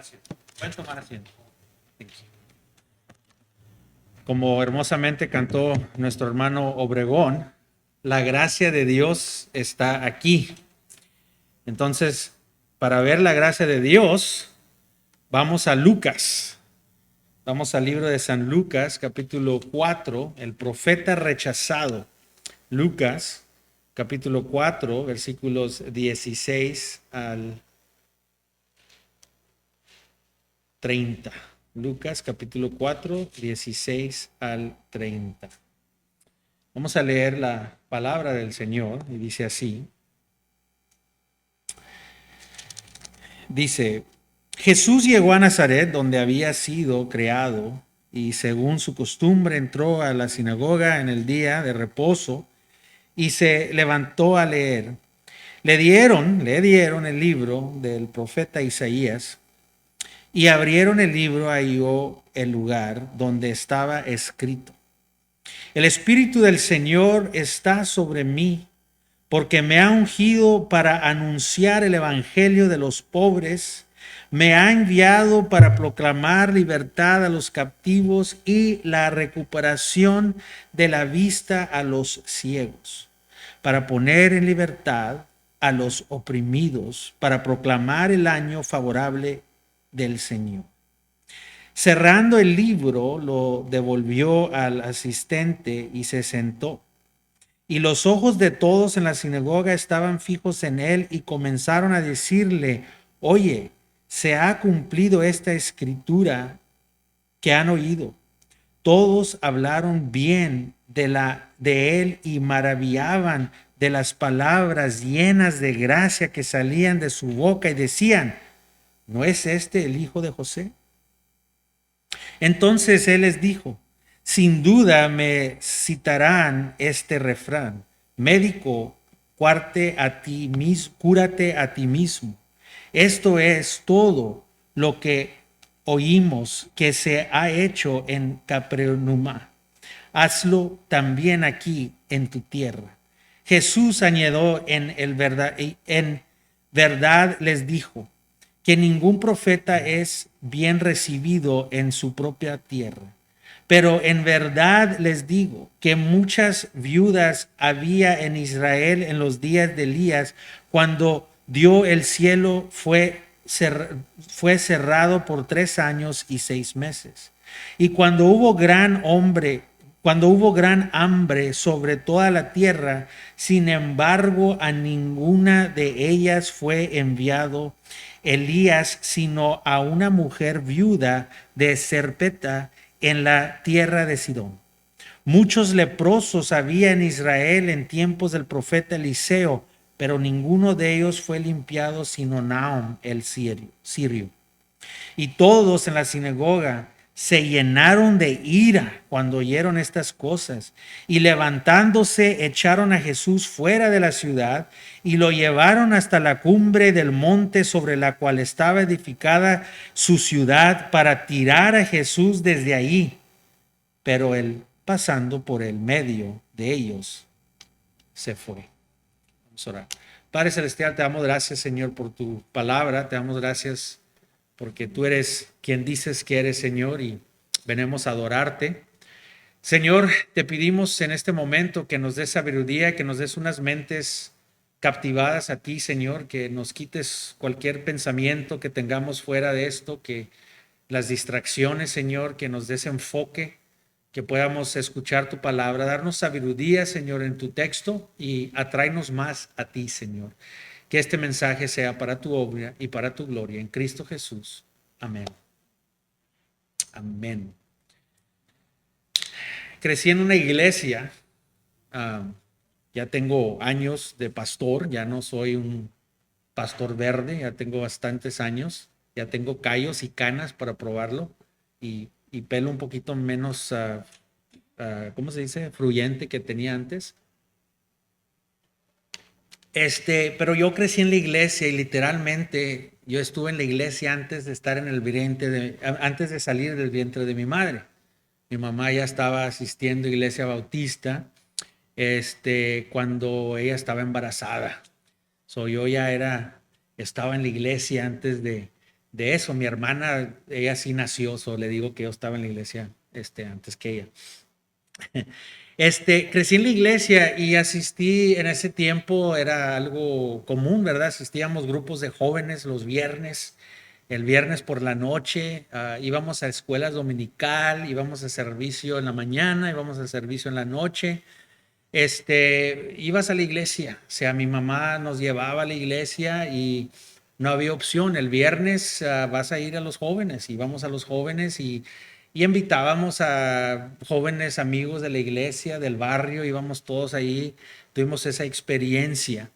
asiento. Pueden tomar asiento. Como hermosamente cantó nuestro hermano Obregón, la gracia de Dios está aquí. Entonces, para ver la gracia de Dios, vamos a Lucas. Vamos al libro de San Lucas, capítulo 4, el profeta rechazado. Lucas, capítulo 4, versículos 16 al 30. Lucas, capítulo 4, 16 al 30. Vamos a leer la palabra del Señor y dice así. Dice, Jesús llegó a Nazaret, donde había sido criado, y según su costumbre entró a la sinagoga en el día de reposo y se levantó a leer. Le dieron el libro del profeta Isaías y abrieron el libro, halló el lugar donde estaba escrito: El Espíritu del Señor está sobre mí, porque me ha ungido para anunciar el evangelio de los pobres, me ha enviado para proclamar libertad a los captivos y la recuperación de la vista a los ciegos, para poner en libertad a los oprimidos, para proclamar el año favorable del Señor. Cerrando el libro, lo devolvió al asistente y se sentó. Y los ojos de todos en la sinagoga estaban fijos en él y comenzaron a decirle: Oye, se ha cumplido esta escritura que han oído. Todos hablaron bien de él y maravillaban de las palabras llenas de gracia que salían de su boca y decían: ¿no es este el hijo de José? Entonces él les dijo: sin duda me citarán este refrán: médico, cúrate a ti mismo. Esto es todo lo que oímos que se ha hecho en Capernaum. Hazlo también aquí en tu tierra. Jesús añadió en verdad les dijo que ningún profeta es bien recibido en su propia tierra. Pero en verdad les digo que muchas viudas había en Israel en los días de Elías, cuando dio el cielo fue cerrado por 3 años y 6 meses. Y cuando hubo gran hambre sobre toda la tierra, sin embargo, a ninguna de ellas fue enviado Elías, sino a una mujer viuda de Sarepta en la tierra de Sidón. Muchos leprosos había en Israel en tiempos del profeta Eliseo, pero ninguno de ellos fue limpiado sino Nahum el sirio. Y todos en la sinagoga se llenaron de ira cuando oyeron estas cosas, y levantándose echaron a Jesús fuera de la ciudad y lo llevaron hasta la cumbre del monte sobre la cual estaba edificada su ciudad, para tirar a Jesús desde ahí. Pero él, pasando por el medio de ellos, se fue. Vamos a orar. Padre Celestial, te damos gracias, Señor, por tu palabra. Te damos gracias porque tú eres quien dices que eres, Señor, y venimos a adorarte. Señor, te pedimos en este momento que nos des sabiduría, que nos des unas mentes captivadas a ti, Señor, que nos quites cualquier pensamiento que tengamos fuera de esto, que las distracciones, Señor, que nos des enfoque, que podamos escuchar tu palabra, darnos sabiduría, Señor, en tu texto y atraernos más a ti, Señor. Que este mensaje sea para tu obra y para tu gloria en Cristo Jesús. Amén. Amén. Crecí en una iglesia. Ya tengo años de pastor. Ya no soy un pastor verde. Ya tengo bastantes años. Ya tengo callos y canas para probarlo. Y pelo un poquito menos, ¿cómo se dice? Fluyente que tenía antes. Pero yo crecí en la iglesia y literalmente yo estuve en la iglesia antes de estar en el vientre antes de salir del vientre de mi madre. Mi mamá ya estaba asistiendo a iglesia bautista, cuando ella estaba embarazada. Yo ya estaba en la iglesia antes de de eso. Mi hermana, ella sí nació, le digo que yo estaba en la iglesia antes que ella. Crecí en la iglesia y asistí en ese tiempo, era algo común, ¿verdad? Asistíamos grupos de jóvenes los viernes, el viernes por la noche, íbamos a escuelas dominical, íbamos a servicio en la mañana, íbamos a servicio en la noche. Ibas a la iglesia, o sea, mi mamá nos llevaba a la iglesia y no había opción. El viernes vas a ir a los jóvenes, íbamos a los jóvenes y invitábamos a jóvenes amigos de la iglesia, del barrio, íbamos todos ahí, tuvimos esa experiencia.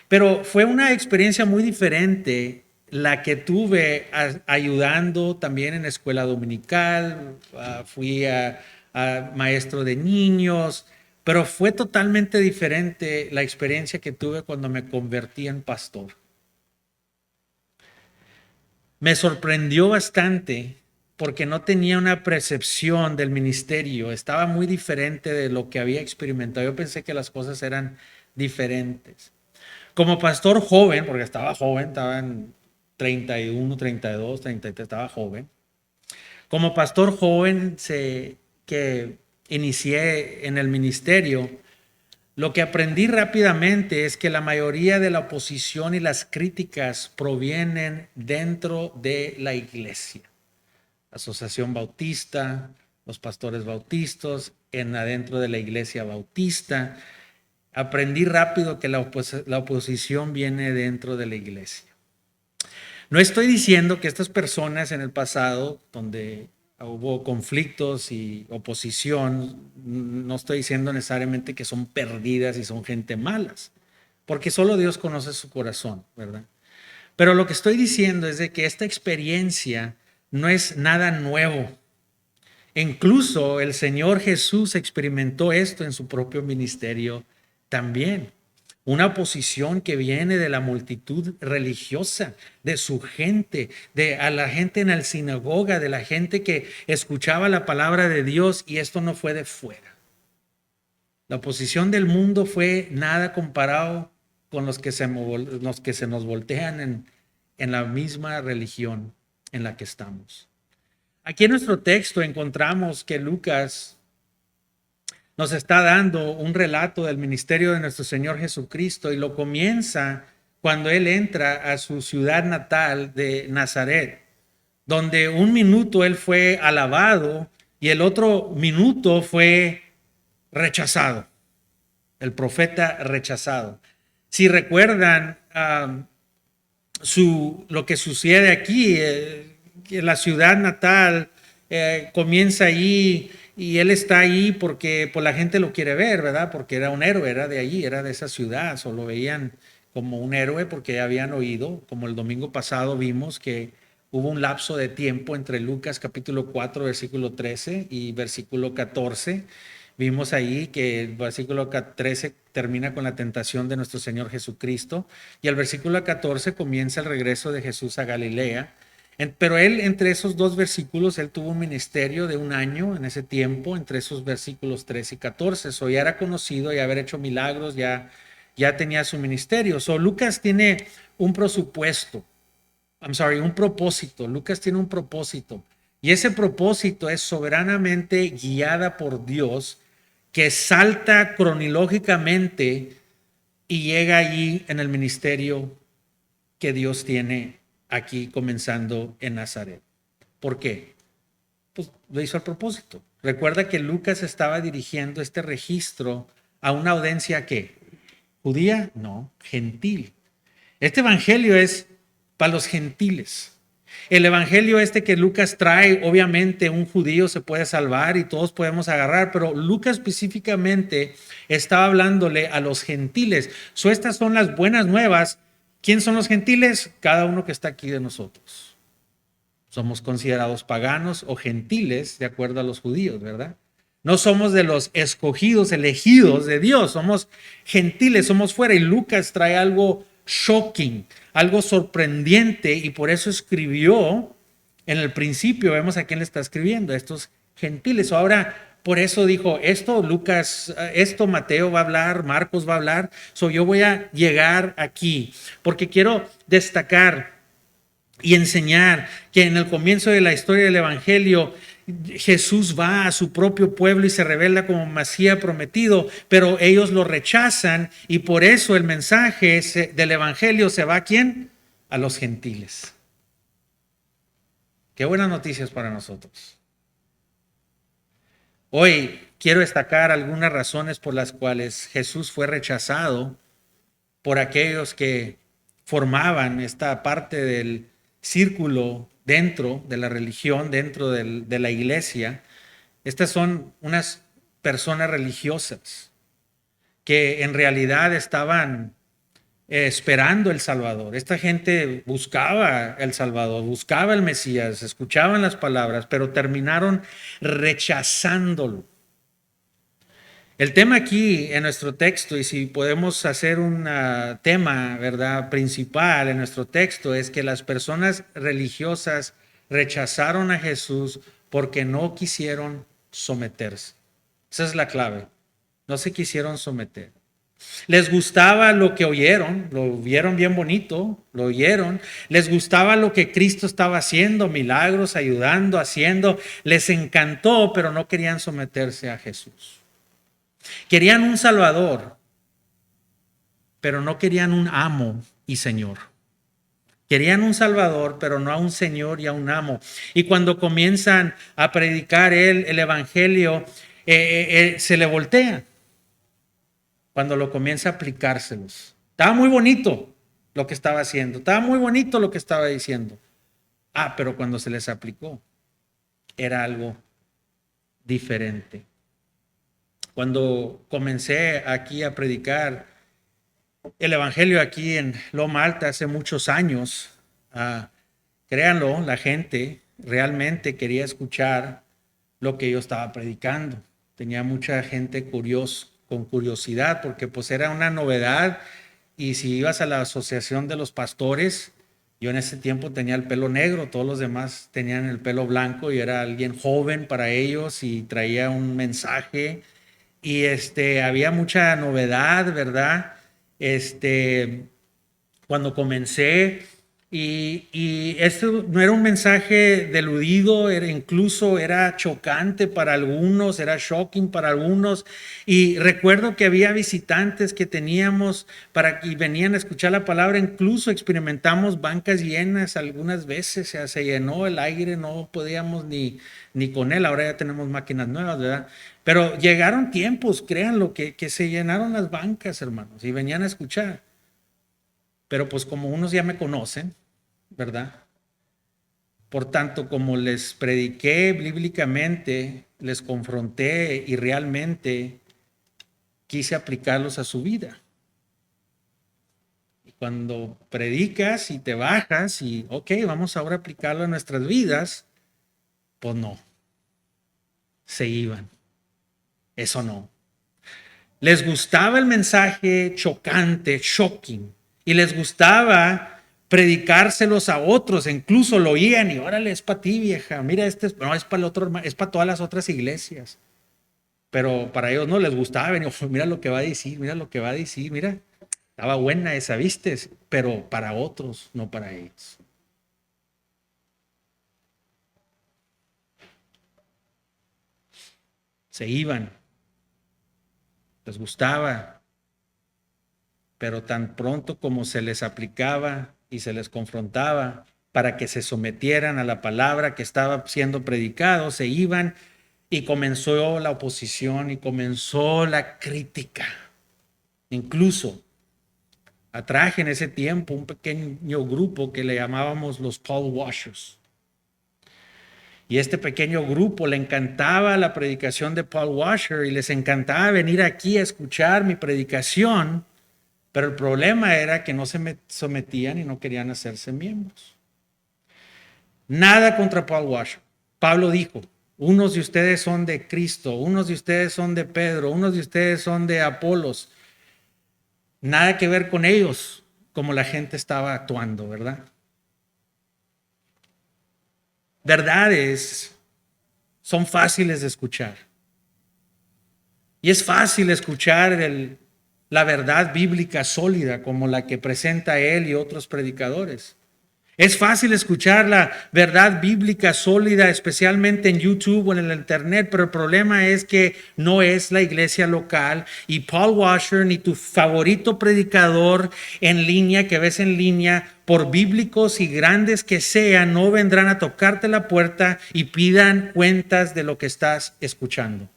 Pero fue una experiencia muy diferente la que tuve ayudando también en escuela dominical, fui a maestro de niños, pero fue totalmente diferente la experiencia que tuve cuando me convertí en pastor. Me sorprendió bastante porque no tenía una percepción del ministerio, estaba muy diferente de lo que había experimentado. Yo pensé que las cosas eran diferentes. Como pastor joven, porque estaba joven, estaba en 31, 32, 33, estaba joven. Como pastor joven que inicié en el ministerio, lo que aprendí rápidamente es que la mayoría de la oposición y las críticas provienen dentro de la iglesia. Asociación Bautista, los pastores bautistas, adentro de la iglesia bautista. Aprendí rápido que la oposición viene dentro de la iglesia. No estoy diciendo que estas personas en el pasado, donde hubo conflictos y oposición, no estoy diciendo necesariamente que son perdidas y son gente malas, porque solo Dios conoce su corazón, ¿verdad? Pero lo que estoy diciendo es de que esta experiencia no es nada nuevo. Incluso el Señor Jesús experimentó esto en su propio ministerio también. Una oposición que viene de la multitud religiosa, de su gente, a la gente en la sinagoga, de la gente que escuchaba la palabra de Dios, y esto no fue de fuera. La oposición del mundo fue nada comparado con los que se nos voltean en la misma religión en la que estamos. Aquí en nuestro texto encontramos que Lucas nos está dando un relato del ministerio de nuestro Señor Jesucristo y lo comienza cuando Él entra a su ciudad natal de Nazaret, donde un minuto Él fue alabado y el otro minuto fue rechazado, el profeta rechazado. Si recuerdan lo que sucede aquí, que la ciudad natal comienza ahí y él está ahí porque pues, la gente lo quiere ver, ¿verdad? Porque era un héroe, era de allí, era de esa ciudad, solo veían como un héroe porque ya habían oído, como el domingo pasado vimos que hubo un lapso de tiempo entre Lucas capítulo 4, versículo 13 y versículo 14. Vimos ahí que el versículo 13 termina con la tentación de nuestro Señor Jesucristo y el versículo 14 comienza el regreso de Jesús a Galilea. Pero él, entre esos dos versículos, él tuvo un ministerio de un año en ese tiempo, entre esos versículos 13 y 14. Ya era conocido, ya haber hecho milagros, ya tenía su ministerio. Lucas tiene un propósito. Lucas tiene un propósito. Y ese propósito es soberanamente guiada por Dios, que salta cronológicamente y llega allí en el ministerio que Dios tiene aquí comenzando en Nazaret. ¿Por qué? Pues lo hizo al propósito. Recuerda que Lucas estaba dirigiendo este registro a una audiencia ¿qué? ¿Judía? No, gentil. Este evangelio es para los gentiles. El evangelio que Lucas trae, obviamente un judío se puede salvar y todos podemos agarrar, pero Lucas específicamente estaba hablándole a los gentiles. Estas son las buenas nuevas. ¿Quién son los gentiles? Cada uno que está aquí de nosotros. Somos considerados paganos o gentiles de acuerdo a los judíos, ¿verdad? No somos de los escogidos, elegidos de Dios, somos gentiles, somos fuera. Y Lucas trae algo shocking, algo sorprendente, y por eso escribió en el principio, vemos a quién le está escribiendo, a estos gentiles. Ahora, por eso dijo, Lucas, Mateo va a hablar, Marcos va a hablar, yo voy a llegar aquí, porque quiero destacar y enseñar que en el comienzo de la historia del Evangelio Jesús va a su propio pueblo y se revela como Mesías prometido, pero ellos lo rechazan y por eso el mensaje del Evangelio se va ¿a quién? A los gentiles. Qué buenas noticias para nosotros. Hoy quiero destacar algunas razones por las cuales Jesús fue rechazado por aquellos que formaban esta parte del círculo dentro de la religión, dentro de la iglesia. Estas son unas personas religiosas que en realidad estaban esperando el Salvador. Esta gente buscaba el Salvador, buscaba el Mesías, escuchaban las palabras, pero terminaron rechazándolo. El tema aquí en nuestro texto, y si podemos hacer un tema, ¿verdad?, principal en nuestro texto, es que las personas religiosas rechazaron a Jesús porque no quisieron someterse. Esa es la clave. No se quisieron someter. Les gustaba lo que oyeron, lo vieron bien bonito, lo oyeron. Les gustaba lo que Cristo estaba haciendo, milagros, ayudando, haciendo. Les encantó, pero no querían someterse a Jesús. Querían un Salvador, pero no querían un amo y Señor. Querían un Salvador, pero no a un Señor y a un amo. Y cuando comienzan a predicar el Evangelio, se le voltea. Cuando lo comienza a aplicárselos. Estaba muy bonito lo que estaba haciendo. Estaba muy bonito lo que estaba diciendo. Pero cuando se les aplicó, era algo diferente. Cuando comencé aquí a predicar el Evangelio aquí en Loma Alta hace muchos años, créanlo, la gente realmente quería escuchar lo que yo estaba predicando. Tenía mucha gente con curiosidad, porque pues era una novedad. Y si ibas a la asociación de los pastores, yo en ese tiempo tenía el pelo negro, todos los demás tenían el pelo blanco y era alguien joven para ellos y traía un mensaje. Y había mucha novedad, ¿verdad? Cuando comencé, y esto no era un mensaje deludido, incluso era chocante para algunos, era shocking para algunos. Y recuerdo que había visitantes que teníamos y venían a escuchar la palabra, incluso experimentamos bancas llenas algunas veces, o sea, se llenó el aire, no podíamos ni con él. Ahora ya tenemos máquinas nuevas, ¿verdad? Pero llegaron tiempos, créanlo, que se llenaron las bancas, hermanos, y venían a escuchar. Pero pues como unos ya me conocen, ¿verdad? Por tanto, como les prediqué bíblicamente, les confronté y realmente quise aplicarlos a su vida. Y cuando predicas y te bajas y, ok, vamos ahora a aplicarlo a nuestras vidas, pues no, se iban. Eso no. Les gustaba el mensaje chocante, shocking, y les gustaba predicárselos a otros, incluso lo oían y órale, es para ti, vieja, mira, no, es para el otro, es para todas las otras iglesias. Pero para ellos no les gustaba venir, mira lo que va a decir, mira lo que va a decir, mira, estaba buena esa, viste, pero para otros, no para ellos. Se iban, les gustaba, pero tan pronto como se les aplicaba y se les confrontaba para que se sometieran a la palabra que estaba siendo predicado, se iban y comenzó la oposición y comenzó la crítica. Incluso atraje en ese tiempo un pequeño grupo que le llamábamos los Paul Washers. Y este pequeño grupo le encantaba la predicación de Paul Washer y les encantaba venir aquí a escuchar mi predicación. Pero el problema era que no se sometían y no querían hacerse miembros. Nada contra Paul Washer. Pablo dijo, unos de ustedes son de Cristo, unos de ustedes son de Pedro, unos de ustedes son de Apolos. Nada que ver con ellos, como la gente estaba actuando, ¿verdad? Verdades son fáciles de escuchar. Y es fácil escuchar la verdad bíblica sólida como la que presenta él y otros predicadores. Es fácil escuchar la verdad bíblica sólida, especialmente en YouTube o en el Internet, pero el problema es que no es la iglesia local y Paul Washer ni tu favorito predicador en línea que ves en línea, por bíblicos y grandes que sean, no vendrán a tocarte la puerta y pidan cuentas de lo que estás escuchando.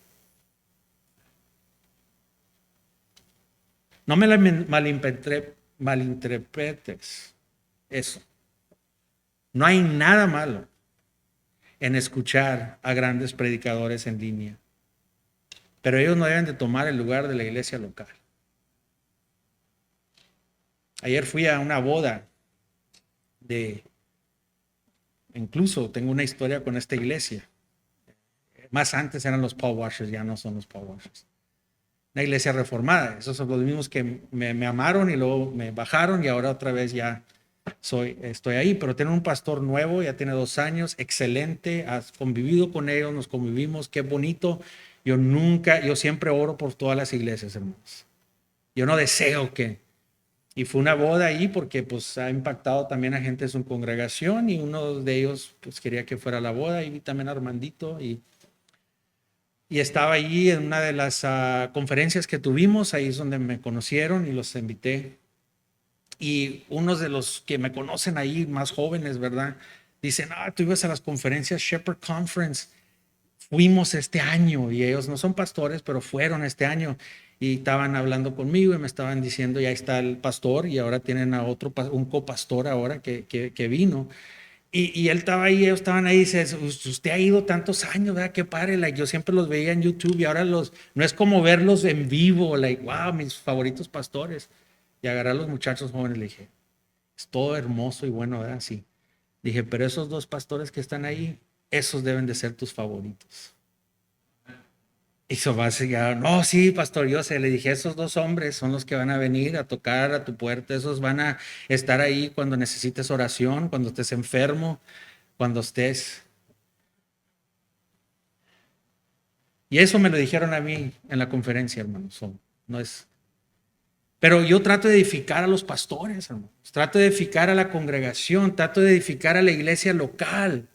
No me la malinterpretes eso. No hay nada malo en escuchar a grandes predicadores en línea, pero ellos no deben de tomar el lugar de la iglesia local. Ayer fui a una boda incluso tengo una historia con esta iglesia. Más antes eran los Paul Washers, ya no son los Paul Washers. Una iglesia reformada, esos son los mismos que me amaron y luego me bajaron y ahora otra vez ya estoy ahí, pero tiene un pastor nuevo, ya tiene 2 años, excelente, has convivido con ellos, nos convivimos, qué bonito. Yo siempre oro por todas las iglesias, hermanos. Yo no deseo y fue una boda ahí porque pues ha impactado también a gente de su congregación y uno de ellos pues quería que fuera a la boda y vi también a Armandito y estaba allí en una de las conferencias que tuvimos, ahí es donde me conocieron y los invité. Y unos de los que me conocen ahí, más jóvenes, ¿verdad? Dicen, tú ibas a las conferencias Shepherd Conference. Fuimos este año y ellos no son pastores, pero fueron este año y estaban hablando conmigo y me estaban diciendo, ya está el pastor y ahora tienen a un copastor ahora que vino. Y él estaba ahí, ellos estaban ahí, dice, usted ha ido tantos años, ¿verdad? Qué padre, yo siempre los veía en YouTube y ahora no es como verlos en vivo, wow, mis favoritos pastores. Y agarré a los muchachos jóvenes, le dije, es todo hermoso y bueno, ¿verdad? Sí. Dije, pero esos 2 pastores que están ahí, esos deben de ser tus favoritos. Y no, sí, pastor, yo sé, le dije, esos 2 hombres son los que van a venir a tocar a tu puerta, esos van a estar ahí cuando necesites oración, cuando estés enfermo, cuando estés. Y eso me lo dijeron a mí en la conferencia, hermanos. No es. Pero yo trato de edificar a los pastores, hermanos. Trato de edificar a la congregación, trato de edificar a la iglesia local.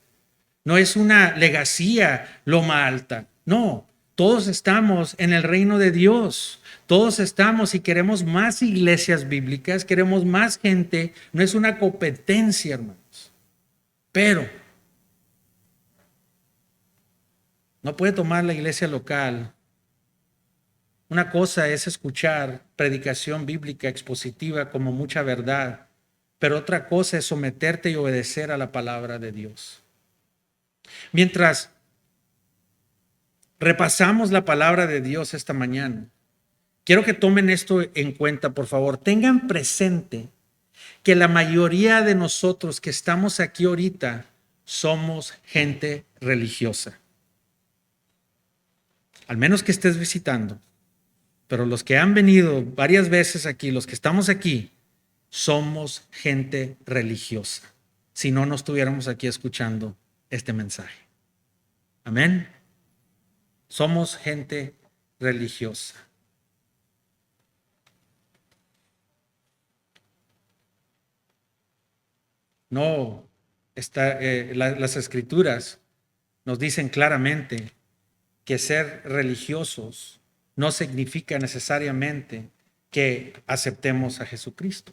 No es una legacía loma alta, no. Todos estamos en el reino de Dios. Todos estamos y queremos más iglesias bíblicas, queremos más gente. No es una competencia, hermanos. Pero no puede tomar la iglesia local. Una cosa es escuchar predicación bíblica expositiva como mucha verdad, pero otra cosa es someterte y obedecer a la palabra de Dios. Mientras repasamos la palabra de Dios esta mañana, quiero que tomen esto en cuenta, por favor. Tengan presente que la mayoría de nosotros que estamos aquí ahorita somos gente religiosa. Al menos que estés visitando. Pero los que han venido varias veces aquí, los que estamos aquí, somos gente religiosa. Si no, no estuviéramos aquí escuchando este mensaje. Amén. Somos gente religiosa. No, las escrituras nos dicen claramente que ser religiosos no significa necesariamente que aceptemos a Jesucristo.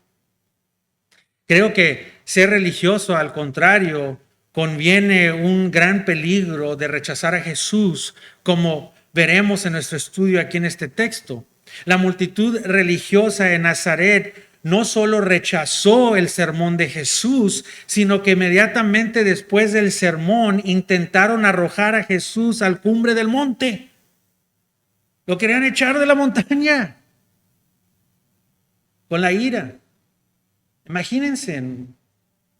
Creo que ser religioso, al contrario, conviene un gran peligro de rechazar a Jesús, como veremos en nuestro estudio aquí en este texto. La multitud religiosa de Nazaret no solo rechazó el sermón de Jesús, sino que inmediatamente después del sermón intentaron arrojar a Jesús al cumbre del monte. Lo querían echar de la montaña con la ira. Imagínense, un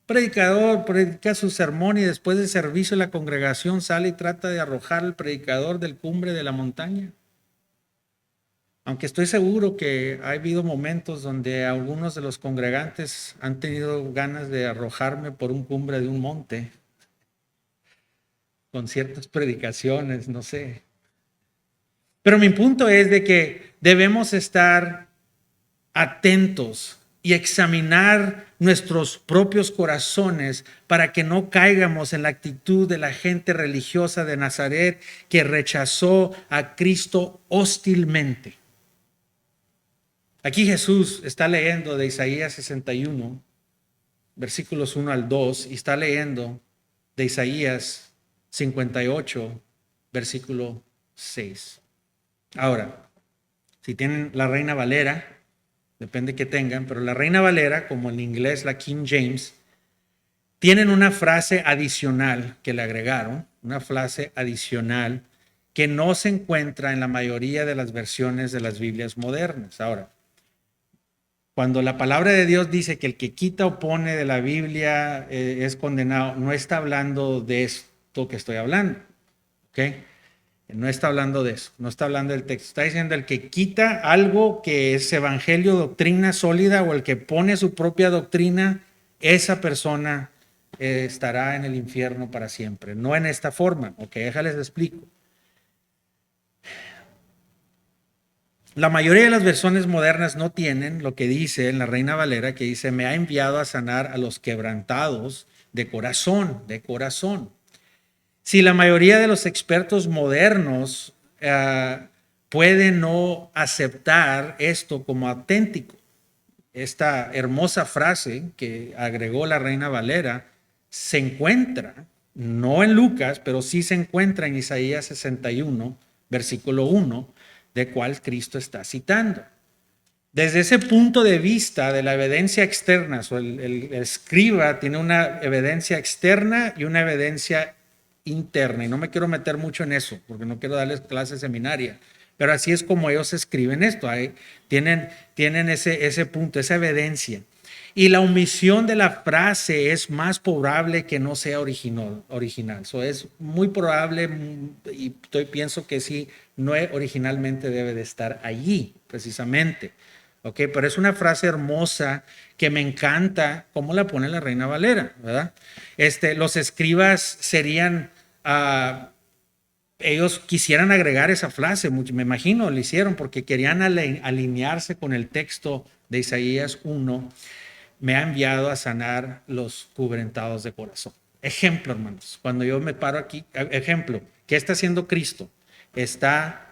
predicador predica su sermón y después del servicio la congregación sale y trata de arrojar al predicador del cumbre de la montaña. Aunque estoy seguro que ha habido momentos donde algunos de los congregantes han tenido ganas de arrojarme por un cumbre de un monte con ciertas predicaciones, no sé. Pero mi punto es de que debemos estar atentos y examinar nuestros propios corazones para que no caigamos en la actitud de la gente religiosa de Nazaret que rechazó a Cristo hostilmente. Aquí Jesús está leyendo de Isaías 61, versículos 1 al 2, y está leyendo de Isaías 58, versículo 6. Ahora, si tienen la Reina Valera, depende que tengan, pero la Reina Valera, como en inglés la King James, tienen una frase adicional que le agregaron, una frase adicional que no se encuentra en la mayoría de las versiones de las Biblias modernas. Ahora, cuando la palabra de Dios dice que el que quita o pone de la Biblia es condenado, no está hablando de esto que estoy hablando, ¿ok? No está hablando de eso, no está hablando del texto. Está diciendo el que quita algo que es evangelio, doctrina sólida, o el que pone su propia doctrina, esa persona estará en el infierno para siempre. No en esta forma, ok, déjales explico. La mayoría de las versiones modernas no tienen lo que dice en la Reina Valera, que dice, me ha enviado a sanar a los quebrantados de corazón, de corazón. Si la mayoría de los expertos modernos pueden no aceptar esto como auténtico, esta hermosa frase que agregó la Reina Valera se encuentra, no en Lucas, pero sí se encuentra en Isaías 61, versículo 1, de cual Cristo está citando. Desde ese punto de vista de la evidencia externa, el escriba tiene una evidencia externa y una evidencia interna, y no me quiero meter mucho en eso porque no quiero darles clase seminaria, pero así es como ellos escriben esto. Tienen ese punto, esa evidencia, y la omisión de la frase es más probable que no sea original. Es muy probable, y pienso que sí, no originalmente debe de estar allí precisamente. Ok, pero es una frase hermosa que me encanta cómo la pone la Reina Valera, ¿verdad? Los escribas serían, ellos quisieran agregar esa frase, me imagino, lo hicieron porque querían alinearse con el texto de Isaías 1, me ha enviado a sanar los quebrantados de corazón. Ejemplo, hermanos, cuando yo me paro aquí, ejemplo, ¿qué está haciendo Cristo? Está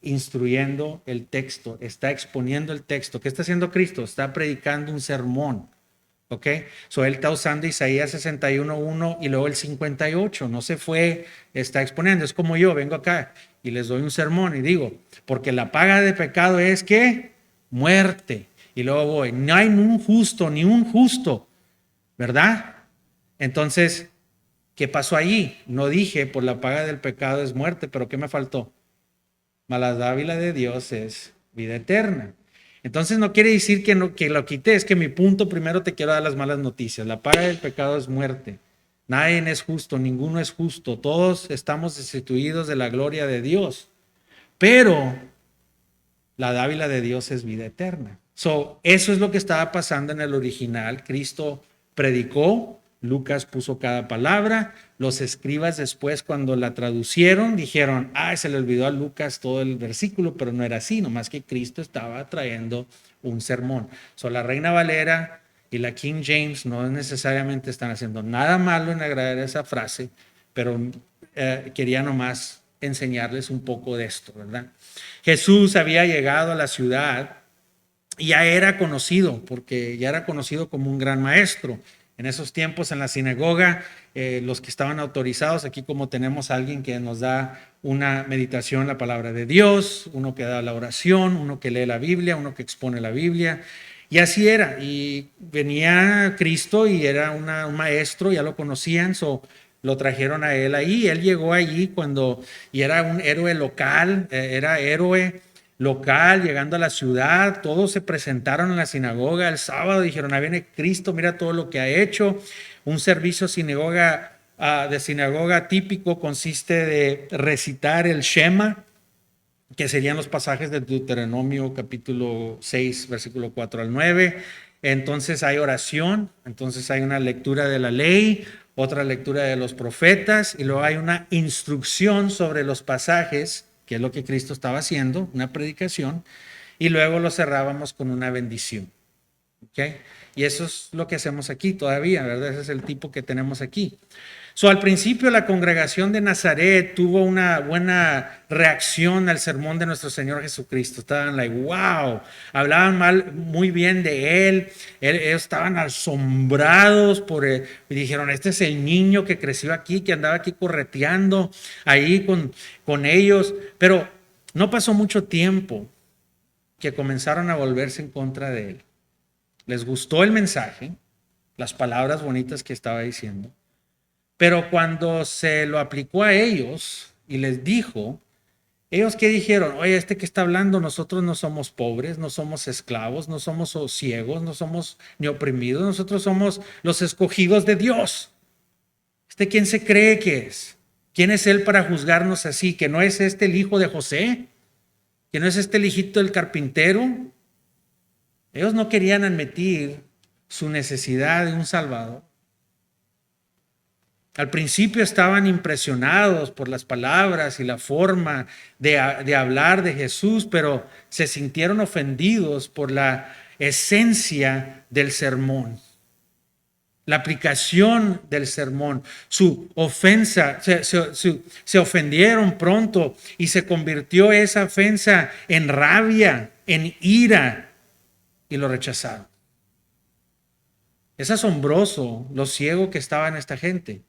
instruyendo el texto, está exponiendo el texto. ¿Qué está haciendo Cristo? Está predicando un sermón. ¿Ok? Él está usando Isaías 61:1 y luego el 58. No se fue, está exponiendo. Es como yo vengo acá y les doy un sermón y digo, porque la paga de pecado es ¿qué? Muerte. Y luego voy, no hay ni un justo, ¿verdad? Entonces, ¿qué pasó allí? No dije, por la paga del pecado es muerte, pero ¿qué me faltó? Mas la dádiva de Dios es vida eterna. Entonces no quiere decir que lo quité, es que mi punto primero te quiero dar las malas noticias. La paga del pecado es muerte. Nadie es justo, ninguno es justo. Todos estamos destituidos de la gloria de Dios. Pero la dádiva de Dios es vida eterna. Eso es lo que estaba pasando en el original. Cristo predicó, Lucas puso cada palabra. Los escribas después, cuando la traducieron, dijeron, se le olvidó a Lucas todo el versículo, pero no era así, nomás que Cristo estaba trayendo un sermón. La Reina Valera y la King James no necesariamente están haciendo nada malo en agregar esa frase, pero quería nomás enseñarles un poco de esto, ¿verdad? Jesús había llegado a la ciudad y ya era conocido, porque ya era conocido como un gran maestro. En esos tiempos en la sinagoga, los que estaban autorizados, aquí como tenemos a alguien que nos da una meditación, la palabra de Dios, uno que da la oración, uno que lee la Biblia, uno que expone la Biblia, y así era. Y venía Cristo y era un maestro, ya lo conocían, lo trajeron a él ahí. Él llegó allí y era un héroe local, era héroe local, llegando a la ciudad. Todos se presentaron en la sinagoga el sábado, dijeron, viene Cristo, mira todo lo que ha hecho. Un servicio de sinagoga típico consiste de recitar el Shema, que serían los pasajes de Deuteronomio capítulo 6, versículo 4 al 9. Entonces hay oración, entonces hay una lectura de la ley, otra lectura de los profetas, y luego hay una instrucción sobre los pasajes, que es lo que Cristo estaba haciendo, una predicación, y luego lo cerrábamos con una bendición. ¿ok? Y eso es lo que hacemos aquí todavía, ¿verdad? Ese es el tipo que tenemos aquí. Al principio la congregación de Nazaret tuvo una buena reacción al sermón de nuestro Señor Jesucristo. Estaban like, wow, hablaban muy bien de ellos estaban asombrados y dijeron, este es el niño que creció aquí, que andaba aquí correteando ahí con ellos. Pero no pasó mucho tiempo que comenzaron a volverse en contra de él. Les gustó el mensaje, las palabras bonitas que estaba diciendo. Pero cuando se lo aplicó a ellos y les dijo, ellos qué dijeron, oye, este que está hablando, nosotros no somos pobres, no somos esclavos, no somos ciegos, no somos ni oprimidos, nosotros somos los escogidos de Dios. ¿Quién se cree que es? ¿Quién es él para juzgarnos así? ¿Que no es este el hijo de José? ¿Que no es este el hijito del carpintero? Ellos no querían admitir su necesidad de un Salvador. Al principio estaban impresionados por las palabras y la forma de hablar de Jesús, pero se sintieron ofendidos por la esencia del sermón, la aplicación del sermón, su ofensa. Se ofendieron pronto y se convirtió esa ofensa en rabia, en ira, y lo rechazaron. Es asombroso lo ciego que estaban esta gente.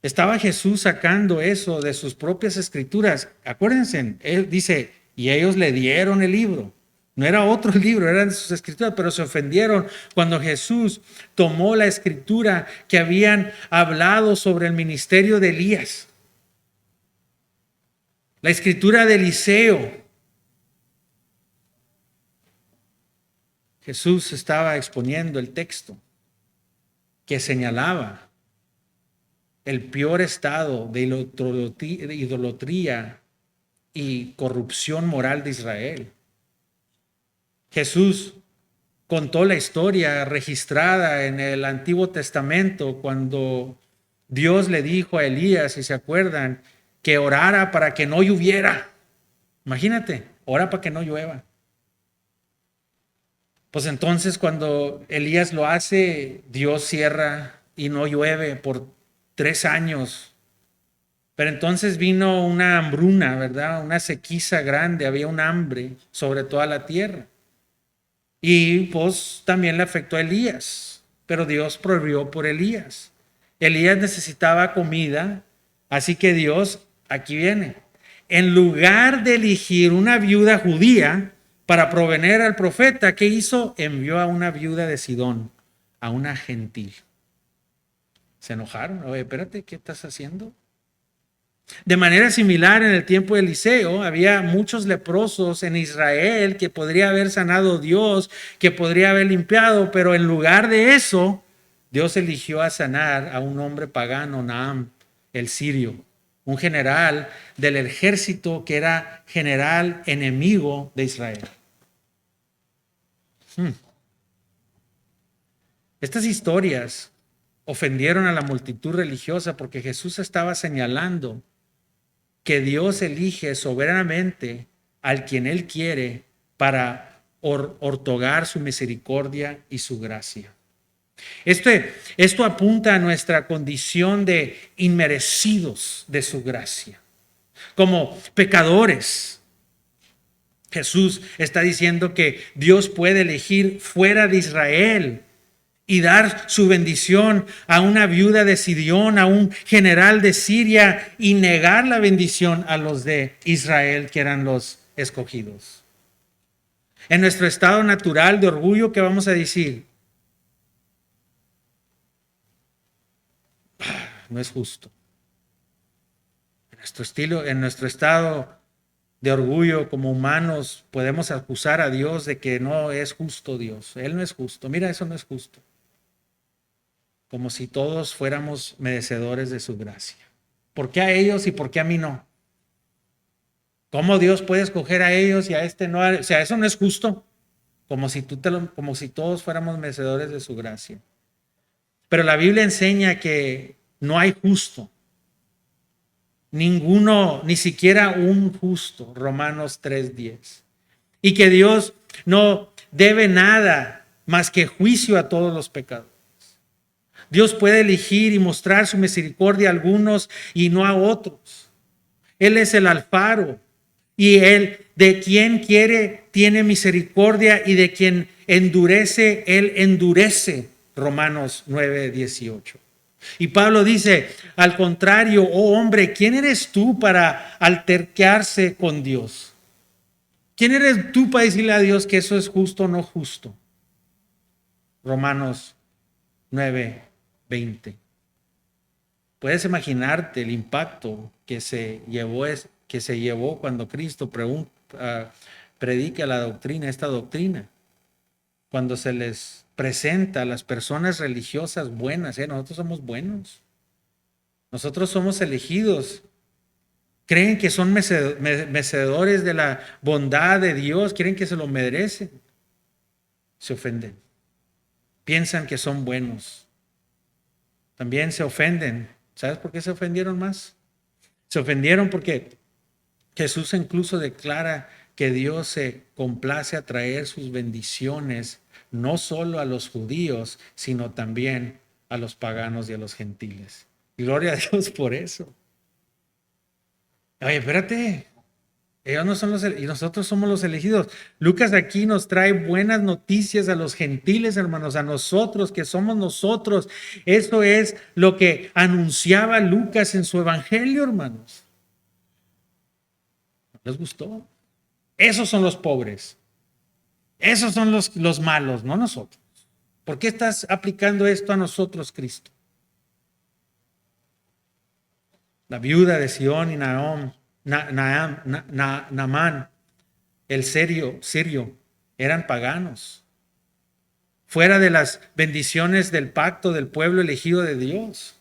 Estaba Jesús sacando eso de sus propias escrituras. Acuérdense, él dice, y ellos le dieron el libro. No era otro libro, eran sus escrituras, pero se ofendieron cuando Jesús tomó la escritura que habían hablado sobre el ministerio de Elías. La escritura de Eliseo. Jesús estaba exponiendo el texto que señalaba el peor estado de idolatría y corrupción moral de Israel. Jesús contó la historia registrada en el Antiguo Testamento cuando Dios le dijo a Elías, si se acuerdan, que orara para que no lloviera. Imagínate, ora para que no llueva. Pues entonces cuando Elías lo hace, Dios cierra y no llueve por 3 años. Pero entonces vino una hambruna, ¿verdad? Una sequía grande, había un hambre sobre toda la tierra. Y pues también le afectó a Elías, pero Dios prohibió por Elías. Elías necesitaba comida, así que Dios, aquí viene, en lugar de elegir una viuda judía para proveer al profeta, ¿qué hizo? Envió a una viuda de Sidón, a una gentil. Se enojaron. Oye, espérate, ¿qué estás haciendo? De manera similar, en el tiempo de Eliseo, había muchos leprosos en Israel que podría haber sanado Dios, que podría haber limpiado, pero en lugar de eso, Dios eligió a sanar a un hombre pagano, Naam, el sirio, un general del ejército que era general enemigo de Israel. Estas historias ofendieron a la multitud religiosa porque Jesús estaba señalando que Dios elige soberanamente al quien Él quiere para otorgar su misericordia y su gracia. Esto apunta a nuestra condición de inmerecidos de su gracia, como pecadores. Jesús está diciendo que Dios puede elegir fuera de Israel y dar su bendición a una viuda de Sidón, a un general de Siria, y negar la bendición a los de Israel, que eran los escogidos. En nuestro estado natural de orgullo, ¿qué vamos a decir? No es justo. En nuestro estado de orgullo como humanos, podemos acusar a Dios de que no es justo Dios. Él no es justo. Mira, eso no es justo. Como si todos fuéramos merecedores de su gracia. ¿Por qué a ellos y por qué a mí no? ¿Cómo Dios puede escoger a ellos y a este no? O sea, eso no es justo. Como si todos fuéramos merecedores de su gracia. Pero la Biblia enseña que no hay justo. Ninguno, ni siquiera un justo. Romanos 3:10. Y que Dios no debe nada más que juicio a todos los pecadores. Dios puede elegir y mostrar su misericordia a algunos y no a otros. Él es el Alfaro y Él de quien quiere tiene misericordia y de quien endurece, Él endurece. Romanos 9:18. Y Pablo dice, al contrario, oh hombre, ¿quién eres tú para altercarse con Dios? ¿Quién eres tú para decirle a Dios que eso es justo o no justo? Romanos 9:20. Puedes imaginarte el impacto que se llevó cuando Cristo predica la doctrina, esta doctrina. Cuando se les presenta a las personas religiosas buenas, nosotros somos buenos. Nosotros somos elegidos. Creen que son merecedores de la bondad de Dios, creen que se lo merecen. Se ofenden. Piensan que son buenos. También se ofenden. ¿Sabes por qué se ofendieron más? Se ofendieron porque Jesús incluso declara que Dios se complace a traer sus bendiciones no solo a los judíos, sino también a los paganos y a los gentiles. Gloria a Dios por eso. Oye, espérate. Ellos no son y nosotros somos los elegidos. Lucas aquí nos trae buenas noticias a los gentiles, hermanos, a nosotros que somos nosotros. Eso es lo que anunciaba Lucas en su evangelio, hermanos. ¿Les gustó? Esos son los pobres. Esos son los malos, no nosotros. ¿Por qué estás aplicando esto a nosotros, Cristo? La viuda de Sión y Naamán, el sirio, eran paganos. Fuera de las bendiciones del pacto del pueblo elegido de Dios.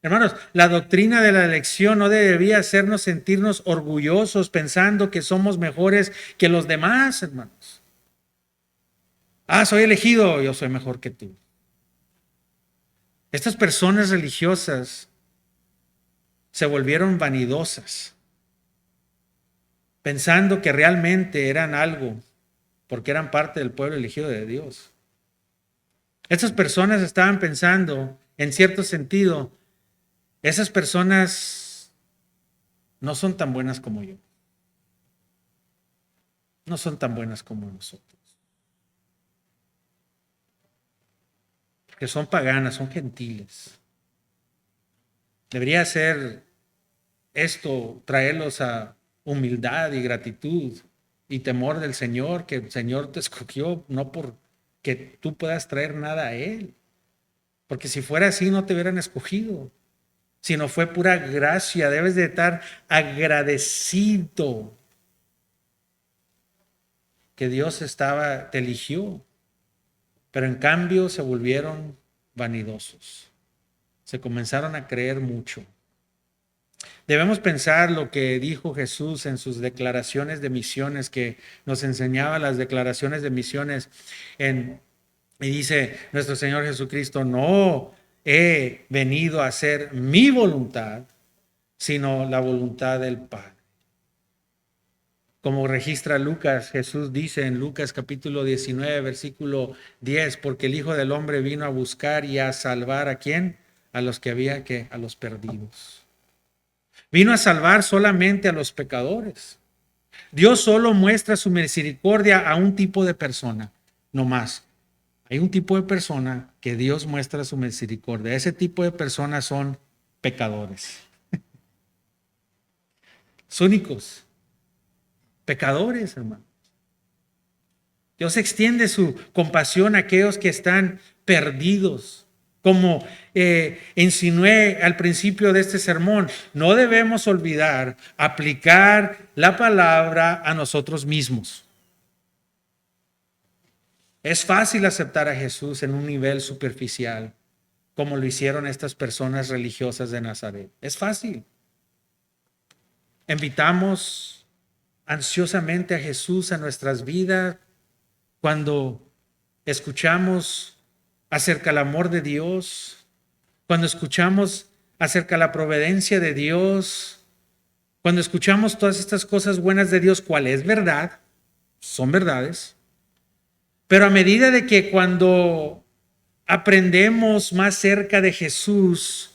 Hermanos, la doctrina de la elección no debería hacernos sentirnos orgullosos pensando que somos mejores que los demás, hermanos. Soy elegido, yo soy mejor que tú. Estas personas religiosas se volvieron vanidosas, pensando que realmente eran algo, porque eran parte del pueblo elegido de Dios. Estas personas estaban pensando, en cierto sentido, esas personas no son tan buenas como yo. No son tan buenas como nosotros. Porque son paganas, son gentiles. Debería ser esto, traerlos a humildad y gratitud y temor del Señor, que el Señor te escogió no porque tú puedas traer nada a Él. Porque si fuera así no te hubieran escogido. Sino fue pura gracia. Debes de estar agradecido que Dios te eligió. Pero en cambio se volvieron vanidosos. Se comenzaron a creer mucho. Debemos pensar lo que dijo Jesús en sus declaraciones de misiones, que nos enseñaba las declaraciones de misiones. Y dice nuestro Señor Jesucristo, no he venido a hacer mi voluntad, sino la voluntad del Padre. Como registra Lucas, Jesús dice en Lucas capítulo 19, versículo 10, porque el Hijo del Hombre vino a buscar y a salvar ¿a quién? A los que a los perdidos. Vino a salvar solamente a los pecadores. Dios solo muestra su misericordia a un tipo de persona, no más. Hay un tipo de persona que Dios muestra su misericordia. Ese tipo de personas son pecadores. Los únicos. Pecadores, hermano. Dios extiende su compasión a aquellos que están perdidos. Como insinué al principio de este sermón, no debemos olvidar aplicar la palabra a nosotros mismos. Es fácil aceptar a Jesús en un nivel superficial, como lo hicieron estas personas religiosas de Nazaret. Es fácil. Invitamos ansiosamente a Jesús a nuestras vidas cuando escuchamos acerca del amor de Dios, cuando escuchamos acerca de la providencia de Dios, cuando escuchamos todas estas cosas buenas de Dios, ¿cuál es verdad? Son verdades. Pero a medida de que cuando aprendemos más cerca de Jesús,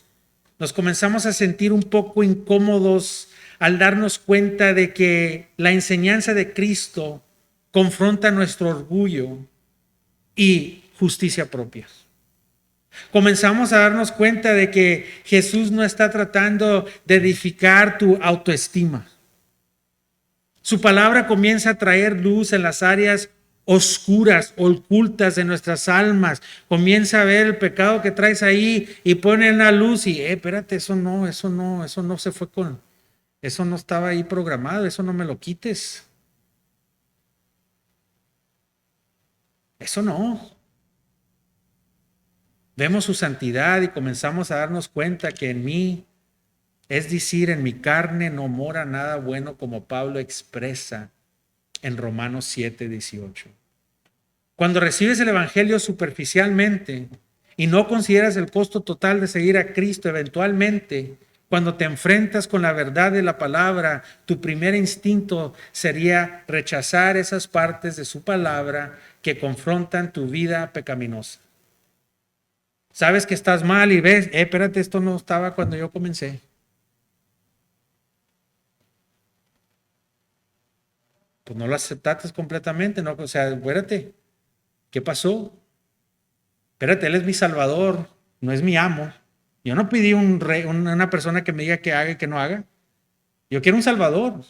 nos comenzamos a sentir un poco incómodos al darnos cuenta de que la enseñanza de Cristo confronta nuestro orgullo y justicia propia. Comenzamos a darnos cuenta de que Jesús no está tratando de edificar tu autoestima. Su palabra comienza a traer luz en las áreas oscuras, ocultas de nuestras almas. Comienza a ver el pecado que traes ahí y pone en la luz y, espérate, eso no se fue eso no estaba ahí programado, eso no me lo quites. Eso no. Vemos su santidad y comenzamos a darnos cuenta que en mí, es decir, en mi carne no mora nada bueno, como Pablo expresa en Romanos 7:18. Cuando recibes el evangelio superficialmente y no consideras el costo total de seguir a Cristo, eventualmente, cuando te enfrentas con la verdad de la palabra, tu primer instinto sería rechazar esas partes de su palabra que confrontan tu vida pecaminosa. Sabes que estás mal y ves, espérate, esto no estaba cuando yo comencé. Pues no lo aceptaste completamente, ¿no? O sea, espérate, ¿qué pasó? Espérate, Él es mi Salvador, no es mi amo. Yo no pedí una persona que me diga que haga y que no haga. Yo quiero un Salvador.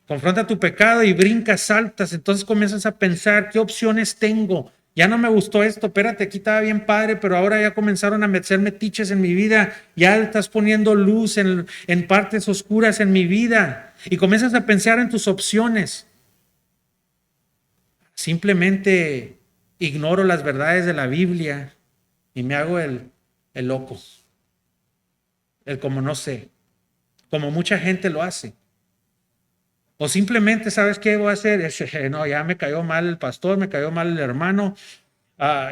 Confronta tu pecado y brincas, saltas. Entonces comienzas a pensar, ¿qué opciones tengo? Ya no me gustó esto, espérate, aquí estaba bien padre, pero ahora ya comenzaron a meterme metiches en mi vida. Ya estás poniendo luz en partes oscuras en mi vida. Y comienzas a pensar en tus opciones. Simplemente ignoro las verdades de la Biblia y me hago el loco. El como no sé. Como mucha gente lo hace. O simplemente, ¿sabes qué voy a hacer? No, ya me cayó mal el pastor, me cayó mal el hermano.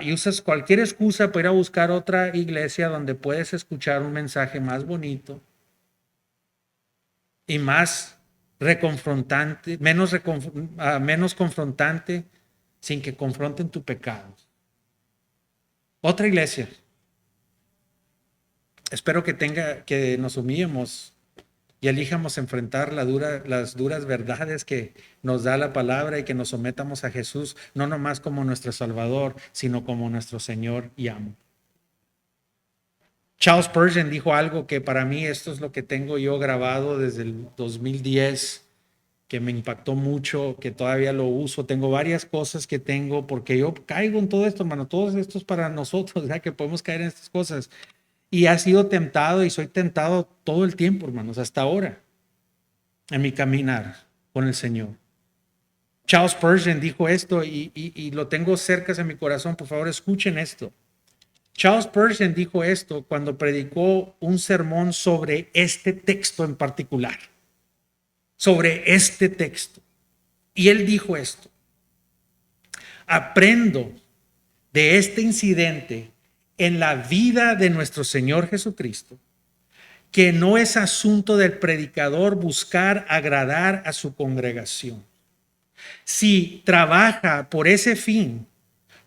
Y usas cualquier excusa para ir a buscar otra iglesia donde puedes escuchar un mensaje más bonito y más reconfrontante, menos confrontante, sin que confronten tu pecado. Otra iglesia. Espero que nos humillemos y elijamos enfrentar las duras verdades que nos da la palabra y que nos sometamos a Jesús, no nomás como nuestro Salvador, sino como nuestro Señor y amo. Charles Spurgeon dijo algo que para mí esto es lo que tengo yo grabado desde el 2010, que me impactó mucho, que todavía lo uso. Tengo varias cosas que tengo porque yo caigo en todo esto, hermano. Todo esto es para nosotros, ¿verdad? Que podemos caer en estas cosas. Y ha sido tentado y soy tentado todo el tiempo, hermanos, hasta ahora, en mi caminar con el Señor. Charles Spurgeon dijo esto y lo tengo cerca de mi corazón. Por favor, escuchen esto. Charles Spurgeon dijo esto cuando predicó un sermón sobre este texto en particular. Sobre este texto. Y él dijo esto. Aprendo de este incidente en la vida de nuestro Señor Jesucristo, que no es asunto del predicador buscar agradar a su congregación. Si trabaja por ese fin,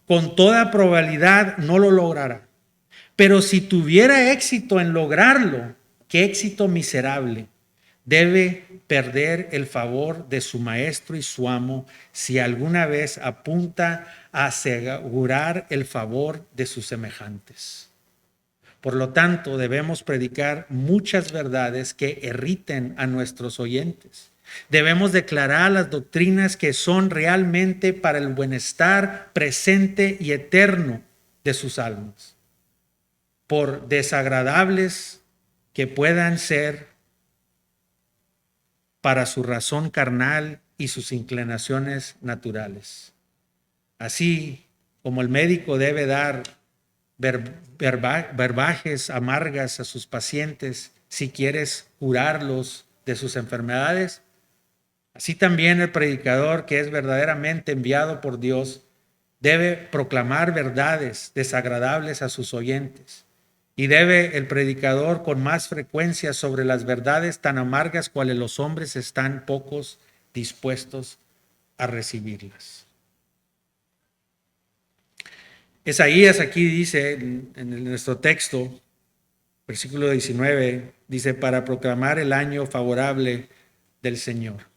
con toda probabilidad no lo logrará. Pero si tuviera éxito en lograrlo, qué éxito miserable. Debe perder el favor de su maestro y su amo si alguna vez apunta a asegurar el favor de sus semejantes. Por lo tanto, debemos predicar muchas verdades que irriten a nuestros oyentes. Debemos declarar las doctrinas que son realmente para el bienestar presente y eterno de sus almas, por desagradables que puedan ser para su razón carnal y sus inclinaciones naturales. Así como el médico debe dar verbajes amargas a sus pacientes si quieres curarlos de sus enfermedades, así también el predicador, que es verdaderamente enviado por Dios, debe proclamar verdades desagradables a sus oyentes. Y debe el predicador con más frecuencia sobre las verdades tan amargas cuales los hombres están pocos dispuestos a recibirlas. Isaías aquí dice, en nuestro texto, versículo 19, dice, para proclamar el año favorable del Señor.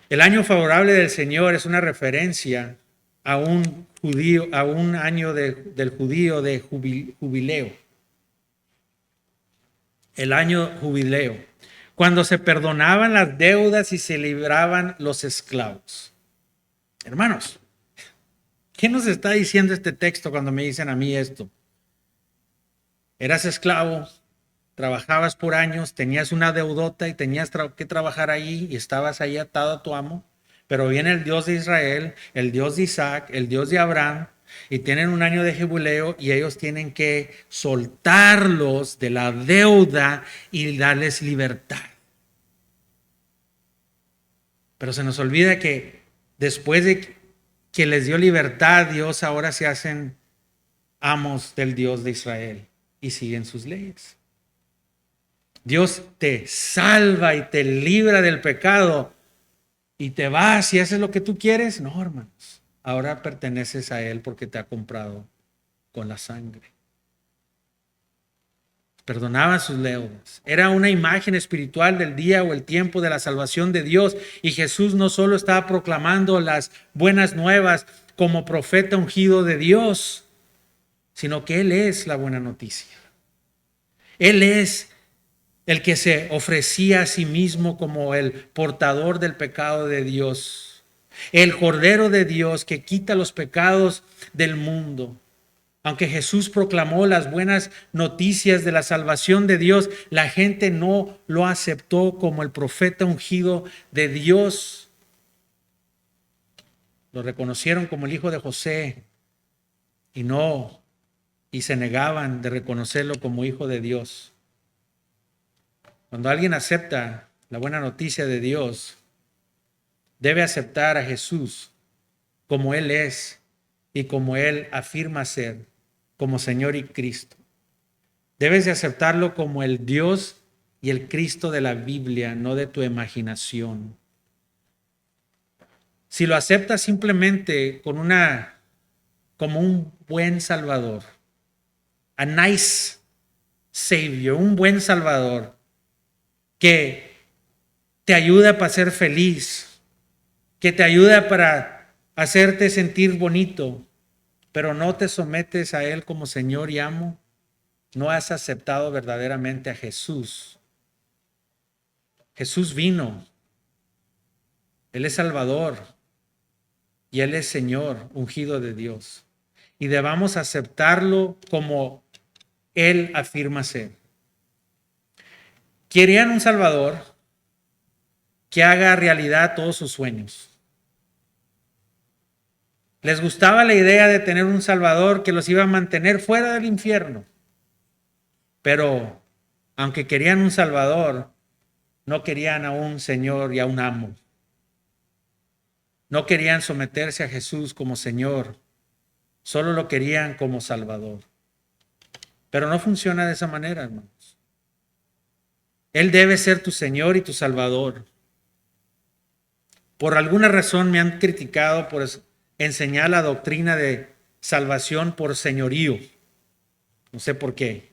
El año favorable del Señor es una referencia a un judío, a un año del judío de jubileo. El año jubileo, cuando se perdonaban las deudas y se libraban los esclavos. Hermanos, ¿qué nos está diciendo este texto cuando me dicen a mí esto? Eras esclavo, trabajabas por años, tenías una deudota y tenías que trabajar ahí y estabas ahí atado a tu amo, pero viene el Dios de Israel, el Dios de Isaac, el Dios de Abraham, y tienen un año de jubileo y ellos tienen que soltarlos de la deuda y darles libertad. Pero se nos olvida que después de que les dio libertad, Dios ahora se hacen amos del Dios de Israel y siguen sus leyes. Dios te salva y te libra del pecado y te vas y haces lo que tú quieres. No, hermanos, ahora perteneces a Él porque te ha comprado con la sangre. Perdonaba sus deudas. Era una imagen espiritual del día o el tiempo de la salvación de Dios. Y Jesús no solo estaba proclamando las buenas nuevas como profeta ungido de Dios, sino que Él es la buena noticia. Él es el que se ofrecía a sí mismo como el portador del pecado de Dios, el Cordero de Dios que quita los pecados del mundo. Aunque Jesús proclamó las buenas noticias de la salvación de Dios, la gente no lo aceptó como el profeta ungido de Dios. Lo reconocieron como el hijo de José y se negaban de reconocerlo como hijo de Dios. Cuando alguien acepta la buena noticia de Dios, debe aceptar a Jesús como Él es y como Él afirma ser, como Señor y Cristo. Debes de aceptarlo como el Dios y el Cristo de la Biblia, no de tu imaginación. Si lo aceptas simplemente como un buen Salvador, a nice Savior, un buen Salvador, que te ayuda para ser feliz, que te ayuda para hacerte sentir bonito, pero no te sometes a Él como Señor y amo, no has aceptado verdaderamente a Jesús. Jesús vino, Él es Salvador y Él es Señor, ungido de Dios. Y debamos aceptarlo como Él afirma ser. Querían un Salvador que haga realidad todos sus sueños. Les gustaba la idea de tener un Salvador que los iba a mantener fuera del infierno. Pero aunque querían un Salvador, no querían a un Señor y a un amo. No querían someterse a Jesús como Señor. Solo lo querían como Salvador. Pero no funciona de esa manera, hermanos. Él debe ser tu Señor y tu Salvador. Por alguna razón me han criticado por enseñar la doctrina de salvación por señorío. No sé por qué.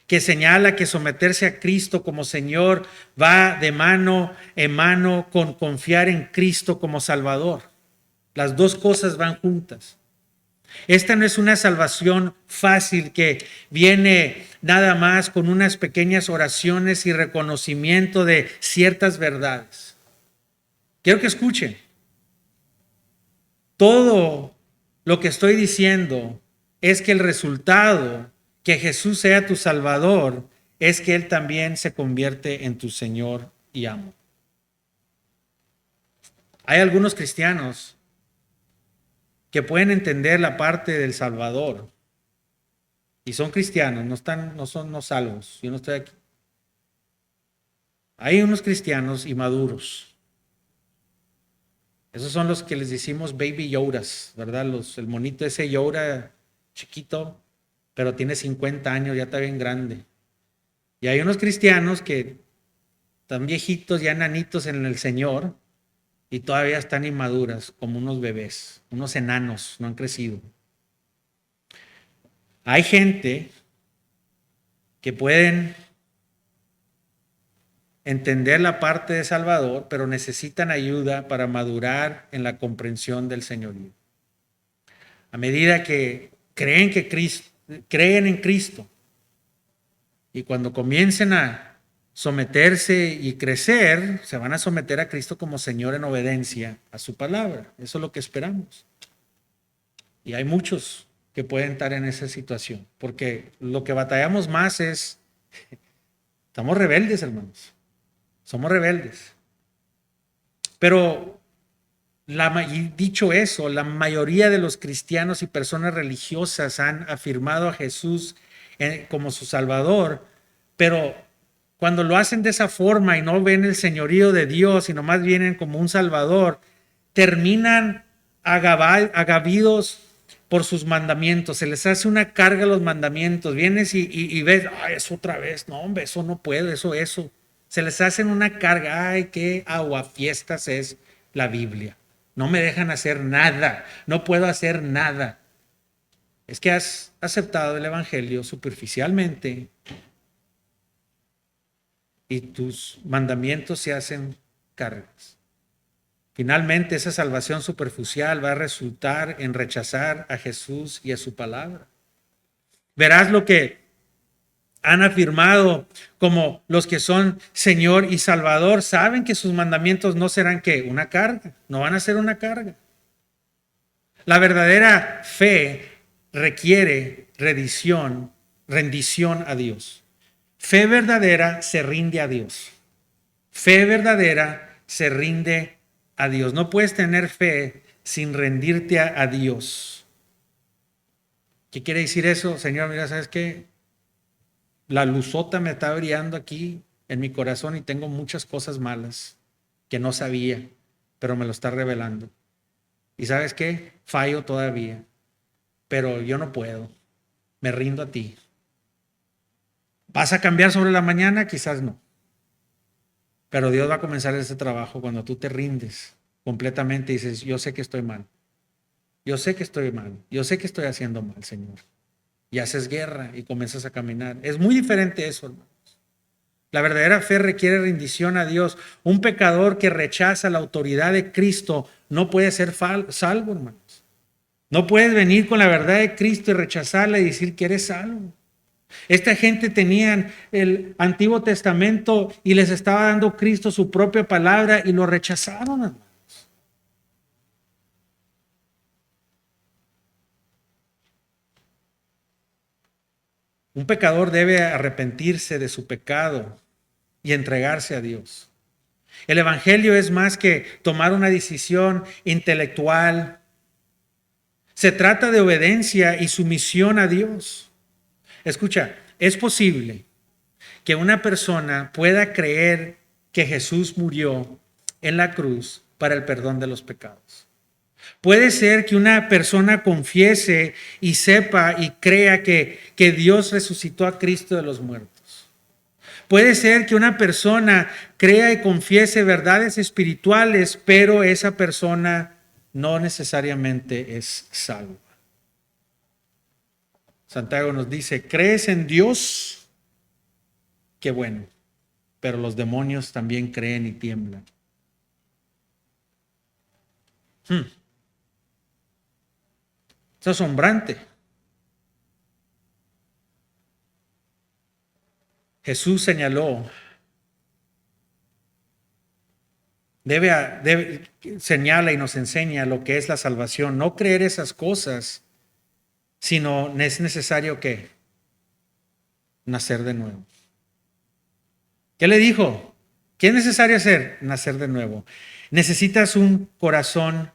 Que señala que someterse a Cristo como Señor va de mano en mano con confiar en Cristo como Salvador. Las dos cosas van juntas. Esta no es una salvación fácil que viene nada más con unas pequeñas oraciones y reconocimiento de ciertas verdades. Quiero que escuchen. Todo lo que estoy diciendo es que el resultado que Jesús sea tu Salvador es que Él también se convierte en tu Señor y amo. Hay algunos cristianos que pueden entender la parte del Salvador y son cristianos, no son salvos. Yo no estoy aquí. Hay unos cristianos inmaduros. Esos son los que les decimos baby Yodas, ¿verdad? El monito ese Yoda chiquito, pero tiene 50 años, ya está bien grande. Y hay unos cristianos que están viejitos, ya enanitos en el Señor, y todavía están inmaduras, como unos bebés, unos enanos, no han crecido. Hay gente que pueden entender la parte de Salvador, pero necesitan ayuda para madurar en la comprensión del señorío. A medida que creen en Cristo, y cuando comiencen a someterse y crecer, se van a someter a Cristo como Señor en obediencia a su palabra. Eso es lo que esperamos. Y hay muchos que pueden estar en esa situación, porque lo que batallamos más es, estamos rebeldes, hermanos. Somos rebeldes. Pero dicho eso, la mayoría de los cristianos y personas religiosas han afirmado a Jesús como su Salvador, pero cuando lo hacen de esa forma y no ven el señorío de Dios y nomás vienen como un Salvador, terminan agabidos por sus mandamientos. Se les hace una carga los mandamientos. Vienes y ves, ay, eso otra vez, no hombre, eso no puedo, eso. Se les hacen una carga, ay, qué aguafiestas es la Biblia. No me dejan hacer nada, no puedo hacer nada. Es que has aceptado el Evangelio superficialmente y tus mandamientos se hacen cargas. Finalmente, esa salvación superficial va a resultar en rechazar a Jesús y a su palabra. Verás lo que han afirmado como los que son Señor y Salvador, saben que sus mandamientos no serán ¿qué? Una carga, no van a ser una carga. La verdadera fe requiere rendición a Dios. Fe verdadera se rinde a Dios. Fe verdadera se rinde a Dios. No puedes tener fe sin rendirte a Dios. ¿Qué quiere decir eso? Señor, mira, ¿sabes qué? La luzota me está brillando aquí en mi corazón y tengo muchas cosas malas que no sabía, pero me lo está revelando. ¿Y sabes qué? Fallo todavía, pero yo no puedo. Me rindo a ti. ¿Vas a cambiar sobre la mañana? Quizás no. Pero Dios va a comenzar ese trabajo cuando tú te rindes completamente y dices, yo sé que estoy mal. Yo sé que estoy mal. Yo sé que estoy haciendo mal, Señor. Y haces guerra y comienzas a caminar. Es muy diferente eso, hermanos. La verdadera fe requiere rendición a Dios. Un pecador que rechaza la autoridad de Cristo no puede ser salvo, hermanos. No puedes venir con la verdad de Cristo y rechazarla y decir que eres salvo. Esta gente tenían el Antiguo Testamento y les estaba dando Cristo su propia palabra y lo rechazaron, hermanos. Un pecador debe arrepentirse de su pecado y entregarse a Dios. El Evangelio es más que tomar una decisión intelectual. Se trata de obediencia y sumisión a Dios. Escucha, es posible que una persona pueda creer que Jesús murió en la cruz para el perdón de los pecados. Puede ser que una persona confiese y sepa y crea que Dios resucitó a Cristo de los muertos. Puede ser que una persona crea y confiese verdades espirituales, pero esa persona no necesariamente es salva. Santiago nos dice, ¿crees en Dios? Qué bueno, pero los demonios también creen y tiemblan. Es asombrante. Jesús señaló, señala y nos enseña lo que es la salvación. No creer esas cosas, sino es necesario que nacer de nuevo. ¿Qué le dijo? ¿Qué es necesario hacer? Nacer de nuevo. Necesitas un corazón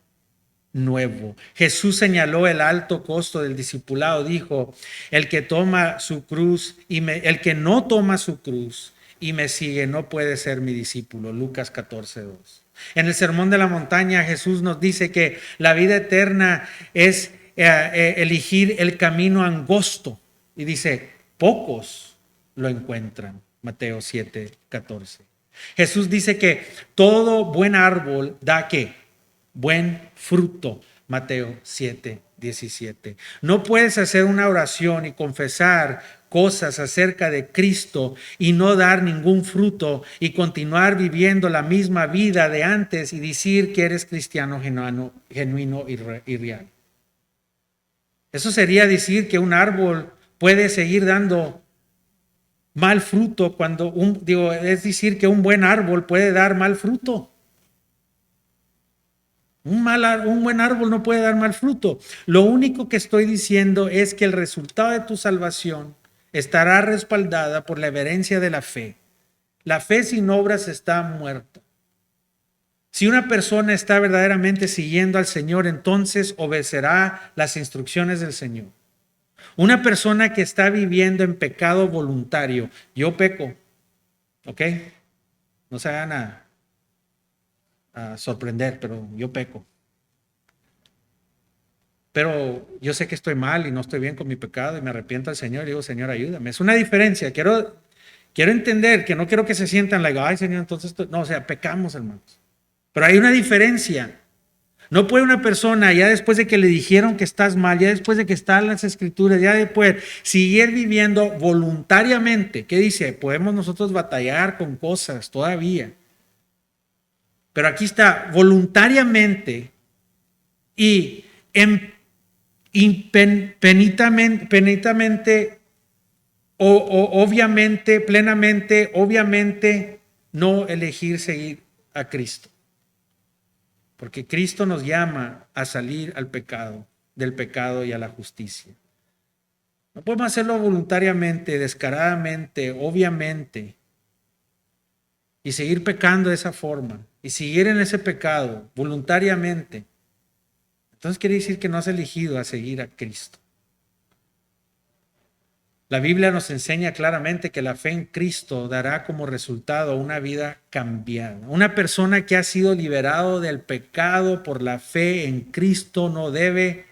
nuevo. Jesús señaló el alto costo del discipulado. Dijo, el que toma su cruz el que no toma su cruz y me sigue no puede ser mi discípulo. Lucas 14:2. En el Sermón de la Montaña Jesús nos dice que la vida eterna es elegir el camino angosto y dice, pocos lo encuentran. Mateo 7:14. Jesús dice que todo buen árbol da ¿qué? Buen fruto. Mateo 7:17. No puedes hacer una oración y confesar cosas acerca de Cristo y no dar ningún fruto y continuar viviendo la misma vida de antes y decir que eres cristiano genuino y real. Eso sería decir que un árbol puede seguir dando mal fruto cuando es decir que un buen árbol puede dar mal fruto. Un buen árbol no puede dar mal fruto. Lo único que estoy diciendo es que el resultado de tu salvación estará respaldada por la evidencia de la fe. La fe sin obras está muerta. Si una persona está verdaderamente siguiendo al Señor, entonces obedecerá las instrucciones del Señor. Una persona que está viviendo en pecado voluntario, yo peco, ¿ok? No se hagan a sorprender, pero yo peco. Pero yo sé que estoy mal y no estoy bien con mi pecado y me arrepiento al Señor y digo, Señor, ayúdame. Es una diferencia. Quiero entender que no quiero que se sientan like, ay, Señor, entonces, no, o sea, pecamos, hermanos. Pero hay una diferencia. No puede una persona, ya después de que le dijeron que estás mal, ya después de que están las escrituras, ya después, seguir viviendo voluntariamente. ¿Qué dice? Podemos nosotros batallar con cosas todavía. Pero aquí está, voluntariamente y penitamente, obviamente, plenamente, obviamente, no elegir seguir a Cristo. Porque Cristo nos llama a salir del pecado y a la justicia. No podemos hacerlo voluntariamente, descaradamente, obviamente, y seguir pecando de esa forma, y seguir en ese pecado voluntariamente. Entonces quiere decir que no has elegido a seguir a Cristo. La Biblia nos enseña claramente que la fe en Cristo dará como resultado una vida cambiada. Una persona que ha sido liberado del pecado por la fe en Cristo no debe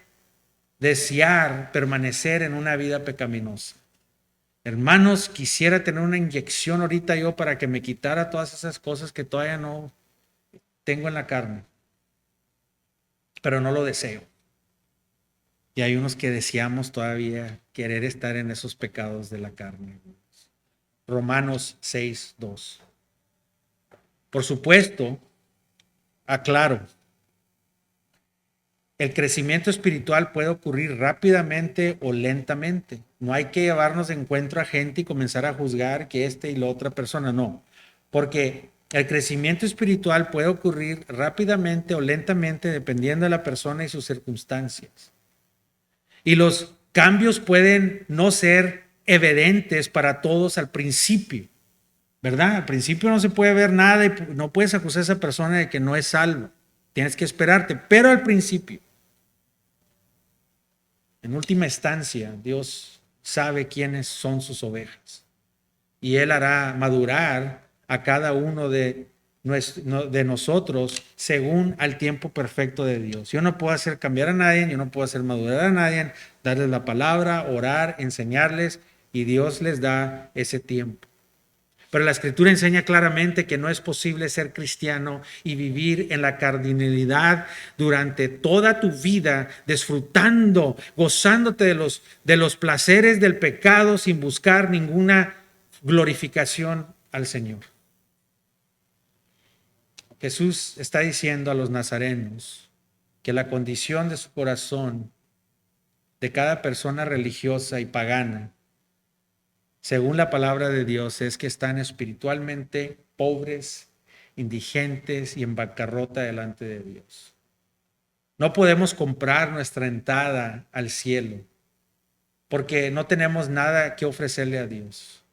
desear permanecer en una vida pecaminosa. Hermanos, quisiera tener una inyección ahorita yo para que me quitara todas esas cosas que todavía no tengo en la carne, pero no lo deseo. Y hay unos que deseamos todavía querer estar en esos pecados de la carne. Romanos 6:2. Por supuesto, aclaro, el crecimiento espiritual puede ocurrir rápidamente o lentamente. No hay que llevarnos de encuentro a gente y comenzar a juzgar que y la otra persona, no. Porque el crecimiento espiritual puede ocurrir rápidamente o lentamente dependiendo de la persona y sus circunstancias. Y los cambios pueden no ser evidentes para todos al principio, ¿verdad? Al principio no se puede ver nada y no puedes acusar a esa persona de que no es salvo. Tienes que esperarte, pero al principio, en última instancia, Dios sabe quiénes son sus ovejas y Él hará madurar a cada uno de nosotros según al tiempo perfecto de Dios. Yo no puedo hacer cambiar a nadie, yo no puedo hacer madurar a nadie, darles la palabra, orar, enseñarles, y Dios les da ese tiempo. Pero la Escritura enseña claramente que no es posible ser cristiano y vivir en la carnalidad durante toda tu vida, disfrutando, gozándote de los placeres del pecado sin buscar ninguna glorificación al Señor. Jesús está diciendo a los nazarenos que la condición de su corazón, de cada persona religiosa y pagana, según la palabra de Dios, es que están espiritualmente pobres, indigentes y en bancarrota delante de Dios. No podemos comprar nuestra entrada al cielo porque no tenemos nada que ofrecerle a Dios.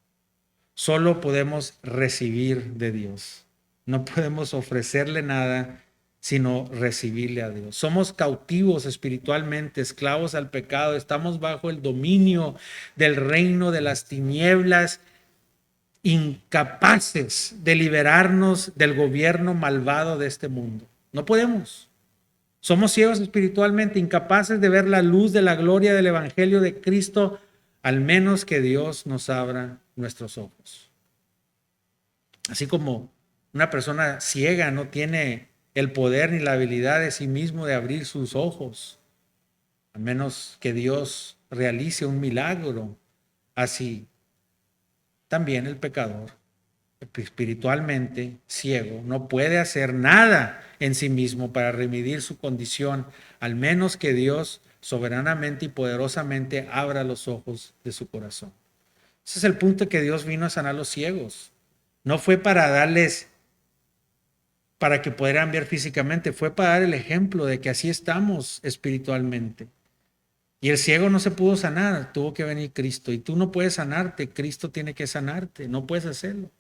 Solo podemos recibir de Dios. No podemos ofrecerle nada, sino recibirle a Dios. Somos cautivos espiritualmente, esclavos al pecado. Estamos bajo el dominio del reino de las tinieblas, incapaces de liberarnos del gobierno malvado de este mundo. No podemos. Somos ciegos espiritualmente, incapaces de ver la luz de la gloria del evangelio de Cristo, al menos que Dios nos abra nuestros ojos. Así como Una persona ciega no tiene el poder ni la habilidad de sí mismo de abrir sus ojos, a menos que Dios realice un milagro. Así también el pecador, espiritualmente ciego, no puede hacer nada en sí mismo para remediar su condición, al menos que Dios soberanamente y poderosamente abra los ojos de su corazón. Ese es el punto, que Dios vino a sanar a los ciegos. No fue para darles, para que pudieran ver físicamente, fue para dar el ejemplo de que así estamos espiritualmente. Y el ciego no se pudo sanar, tuvo que venir Cristo. Y tú no puedes sanarte, Cristo tiene que sanarte, no puedes hacerlo.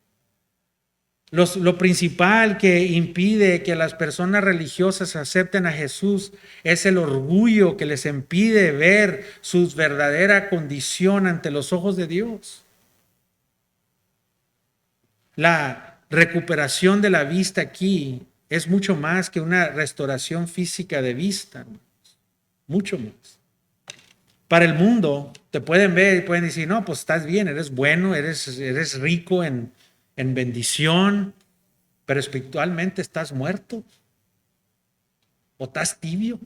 Lo principal que impide que las personas religiosas acepten a Jesús es el orgullo que les impide ver su verdadera condición ante los ojos de Dios. La recuperación de la vista aquí es mucho más que una restauración física de vista, mucho más. Para el mundo, te pueden ver y pueden decir, no, pues estás bien, eres bueno, eres rico en bendición, pero espiritualmente estás muerto o estás tibio.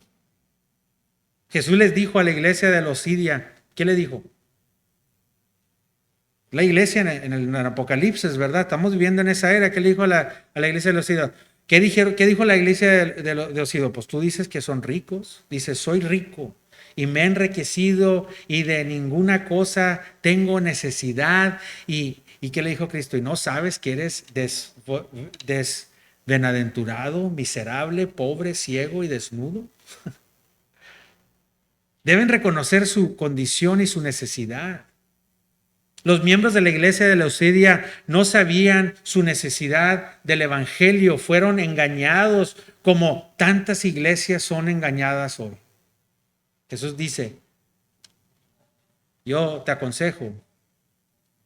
Jesús les dijo a la iglesia de Losidia, ¿qué le dijo? La iglesia en el Apocalipsis, ¿verdad? Estamos viviendo en esa era. ¿Qué le dijo a la iglesia de Losidia? ¿Qué dijo la iglesia de Losidia? Pues tú dices que son ricos. Dices, soy rico y me he enriquecido y de ninguna cosa tengo necesidad. ¿Y qué le dijo Cristo? ¿Y no sabes que eres desbenaventurado, miserable, pobre, ciego y desnudo? Deben reconocer su condición y su necesidad. Los miembros de la iglesia de Laodicea no sabían su necesidad del evangelio, fueron engañados como tantas iglesias son engañadas hoy. Jesús dice, yo te aconsejo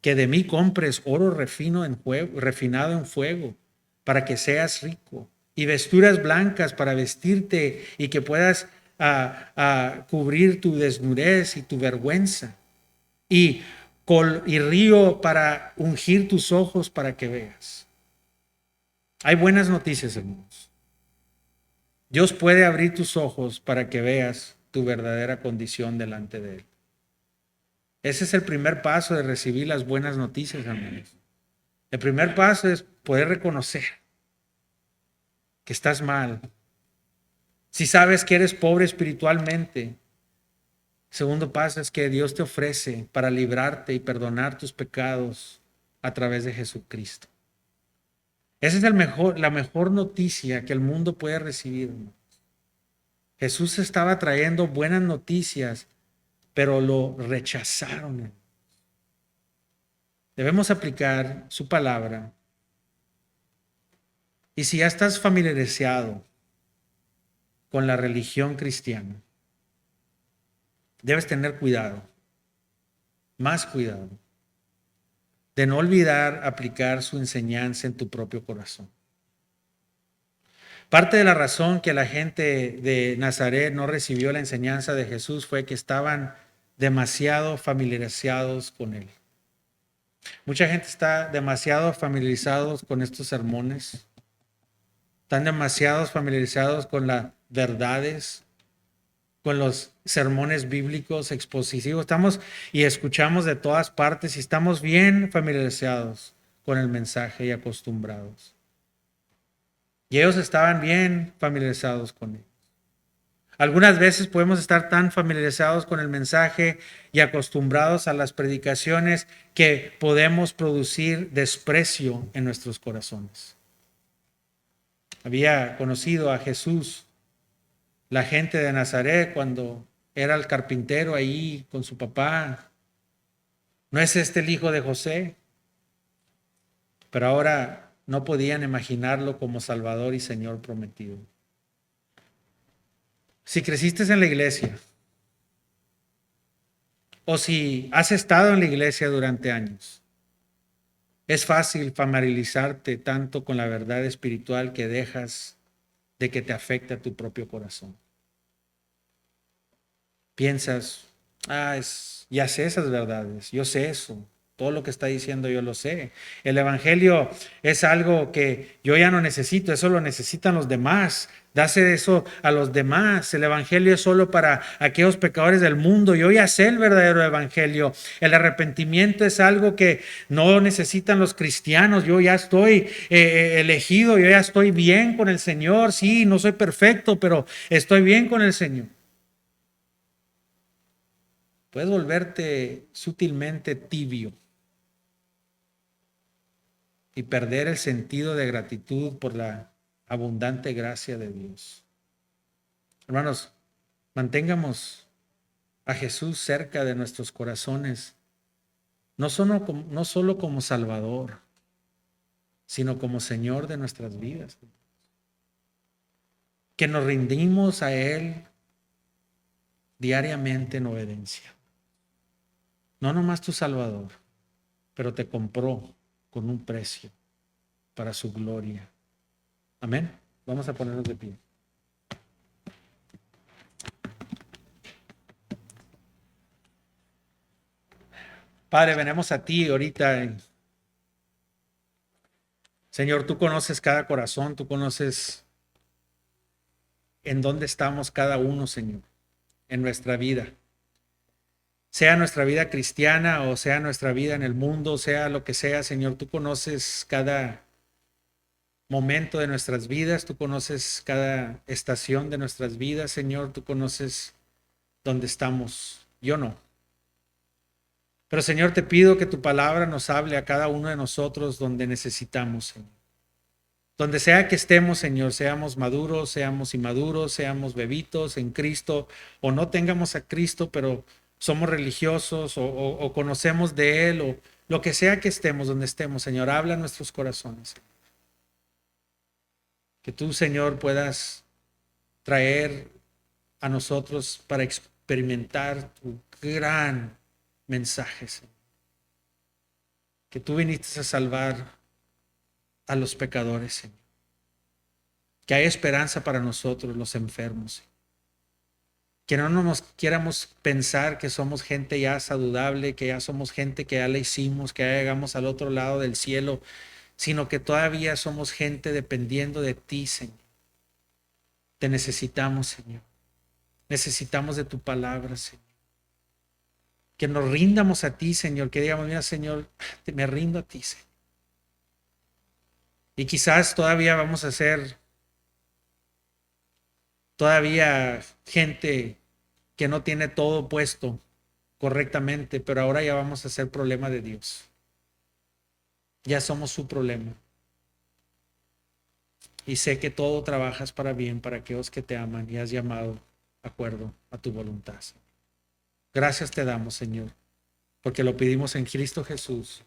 que de mí compres oro refinado en fuego para que seas rico, y vestiduras blancas para vestirte y que puedas cubrir tu desnudez y tu vergüenza, y río para ungir tus ojos para que veas. Hay buenas noticias, hermanos. Dios puede abrir tus ojos para que veas tu verdadera condición delante de Él. Ese es el primer paso de recibir las buenas noticias, hermanos. El primer paso es poder reconocer que estás mal. Si sabes que eres pobre espiritualmente, segundo paso es que Dios te ofrece para librarte y perdonar tus pecados a través de Jesucristo. Esa es la mejor noticia que el mundo puede recibir. Jesús estaba trayendo buenas noticias, pero lo rechazaron. Debemos aplicar su palabra. Y si ya estás familiarizado con la religión cristiana, debes tener cuidado, más cuidado, de no olvidar aplicar su enseñanza en tu propio corazón. Parte de la razón que la gente de Nazaret no recibió la enseñanza de Jesús fue que estaban demasiado familiarizados con él. Mucha gente está demasiado familiarizados con estos sermones, están demasiado familiarizados con las verdades, con los sermones bíblicos expositivos. Estamos y escuchamos de todas partes y estamos bien familiarizados con el mensaje y acostumbrados. Y ellos estaban bien familiarizados con él. Algunas veces podemos estar tan familiarizados con el mensaje y acostumbrados a las predicaciones que podemos producir desprecio en nuestros corazones. Había conocido a Jesús la gente de Nazaret cuando era el carpintero ahí con su papá. ¿No es este el hijo de José? Pero ahora no podían imaginarlo como Salvador y Señor prometido. Si creciste en la iglesia o si has estado en la iglesia durante años, es fácil familiarizarte tanto con la verdad espiritual que dejas de que te afecte a tu propio corazón. Piensas, ya sé esas verdades, yo sé eso, todo lo que está diciendo yo lo sé. El evangelio es algo que yo ya no necesito, eso lo necesitan los demás. Dase eso a los demás. El evangelio es solo para aquellos pecadores del mundo. Yo ya sé el verdadero evangelio. El arrepentimiento es algo que no necesitan los cristianos. Yo ya estoy elegido, yo ya estoy bien con el Señor. Sí, no soy perfecto, pero estoy bien con el Señor. Puedes volverte sutilmente tibio y perder el sentido de gratitud por la abundante gracia de Dios. Hermanos, mantengamos a Jesús cerca de nuestros corazones, no solo como Salvador, sino como Señor de nuestras vidas. Que nos rindimos a Él diariamente en obediencia. No nomás tu Salvador, pero te compró con un precio para su gloria. Amén. Vamos a ponernos de pie. Padre, venimos a ti ahorita. Señor, tú conoces cada corazón, tú conoces en dónde estamos cada uno, Señor, en nuestra vida. Sea nuestra vida cristiana o sea nuestra vida en el mundo, sea lo que sea, Señor, tú conoces cada momento de nuestras vidas, tú conoces cada estación de nuestras vidas, Señor, tú conoces dónde estamos. Yo no. Pero, Señor, te pido que tu palabra nos hable a cada uno de nosotros donde necesitamos, Señor. Donde sea que estemos, Señor, seamos maduros, seamos inmaduros, seamos bebitos en Cristo o no tengamos a Cristo, pero somos religiosos o conocemos de Él o lo que sea que estemos, donde estemos, Señor, habla en nuestros corazones. Que tú, Señor, puedas traer a nosotros para experimentar tu gran mensaje, Señor. Que tú viniste a salvar a los pecadores, Señor. Que hay esperanza para nosotros, los enfermos, Señor. Que no nos quieramos pensar que somos gente ya saludable, que ya somos gente que ya la hicimos, que ya llegamos al otro lado del cielo, sino que todavía somos gente dependiendo de ti, Señor. Te necesitamos, Señor. Necesitamos de tu palabra, Señor. Que nos rindamos a ti, Señor. Que digamos, mira, Señor, me rindo a ti, Señor. Y quizás todavía vamos a ser gente que no tiene todo puesto correctamente, pero ahora ya vamos a ser problema de Dios. Ya somos su problema. Y sé que todo trabajas para bien para aquellos que te aman y has llamado de acuerdo a tu voluntad. Gracias te damos, Señor, porque lo pedimos en Cristo Jesús.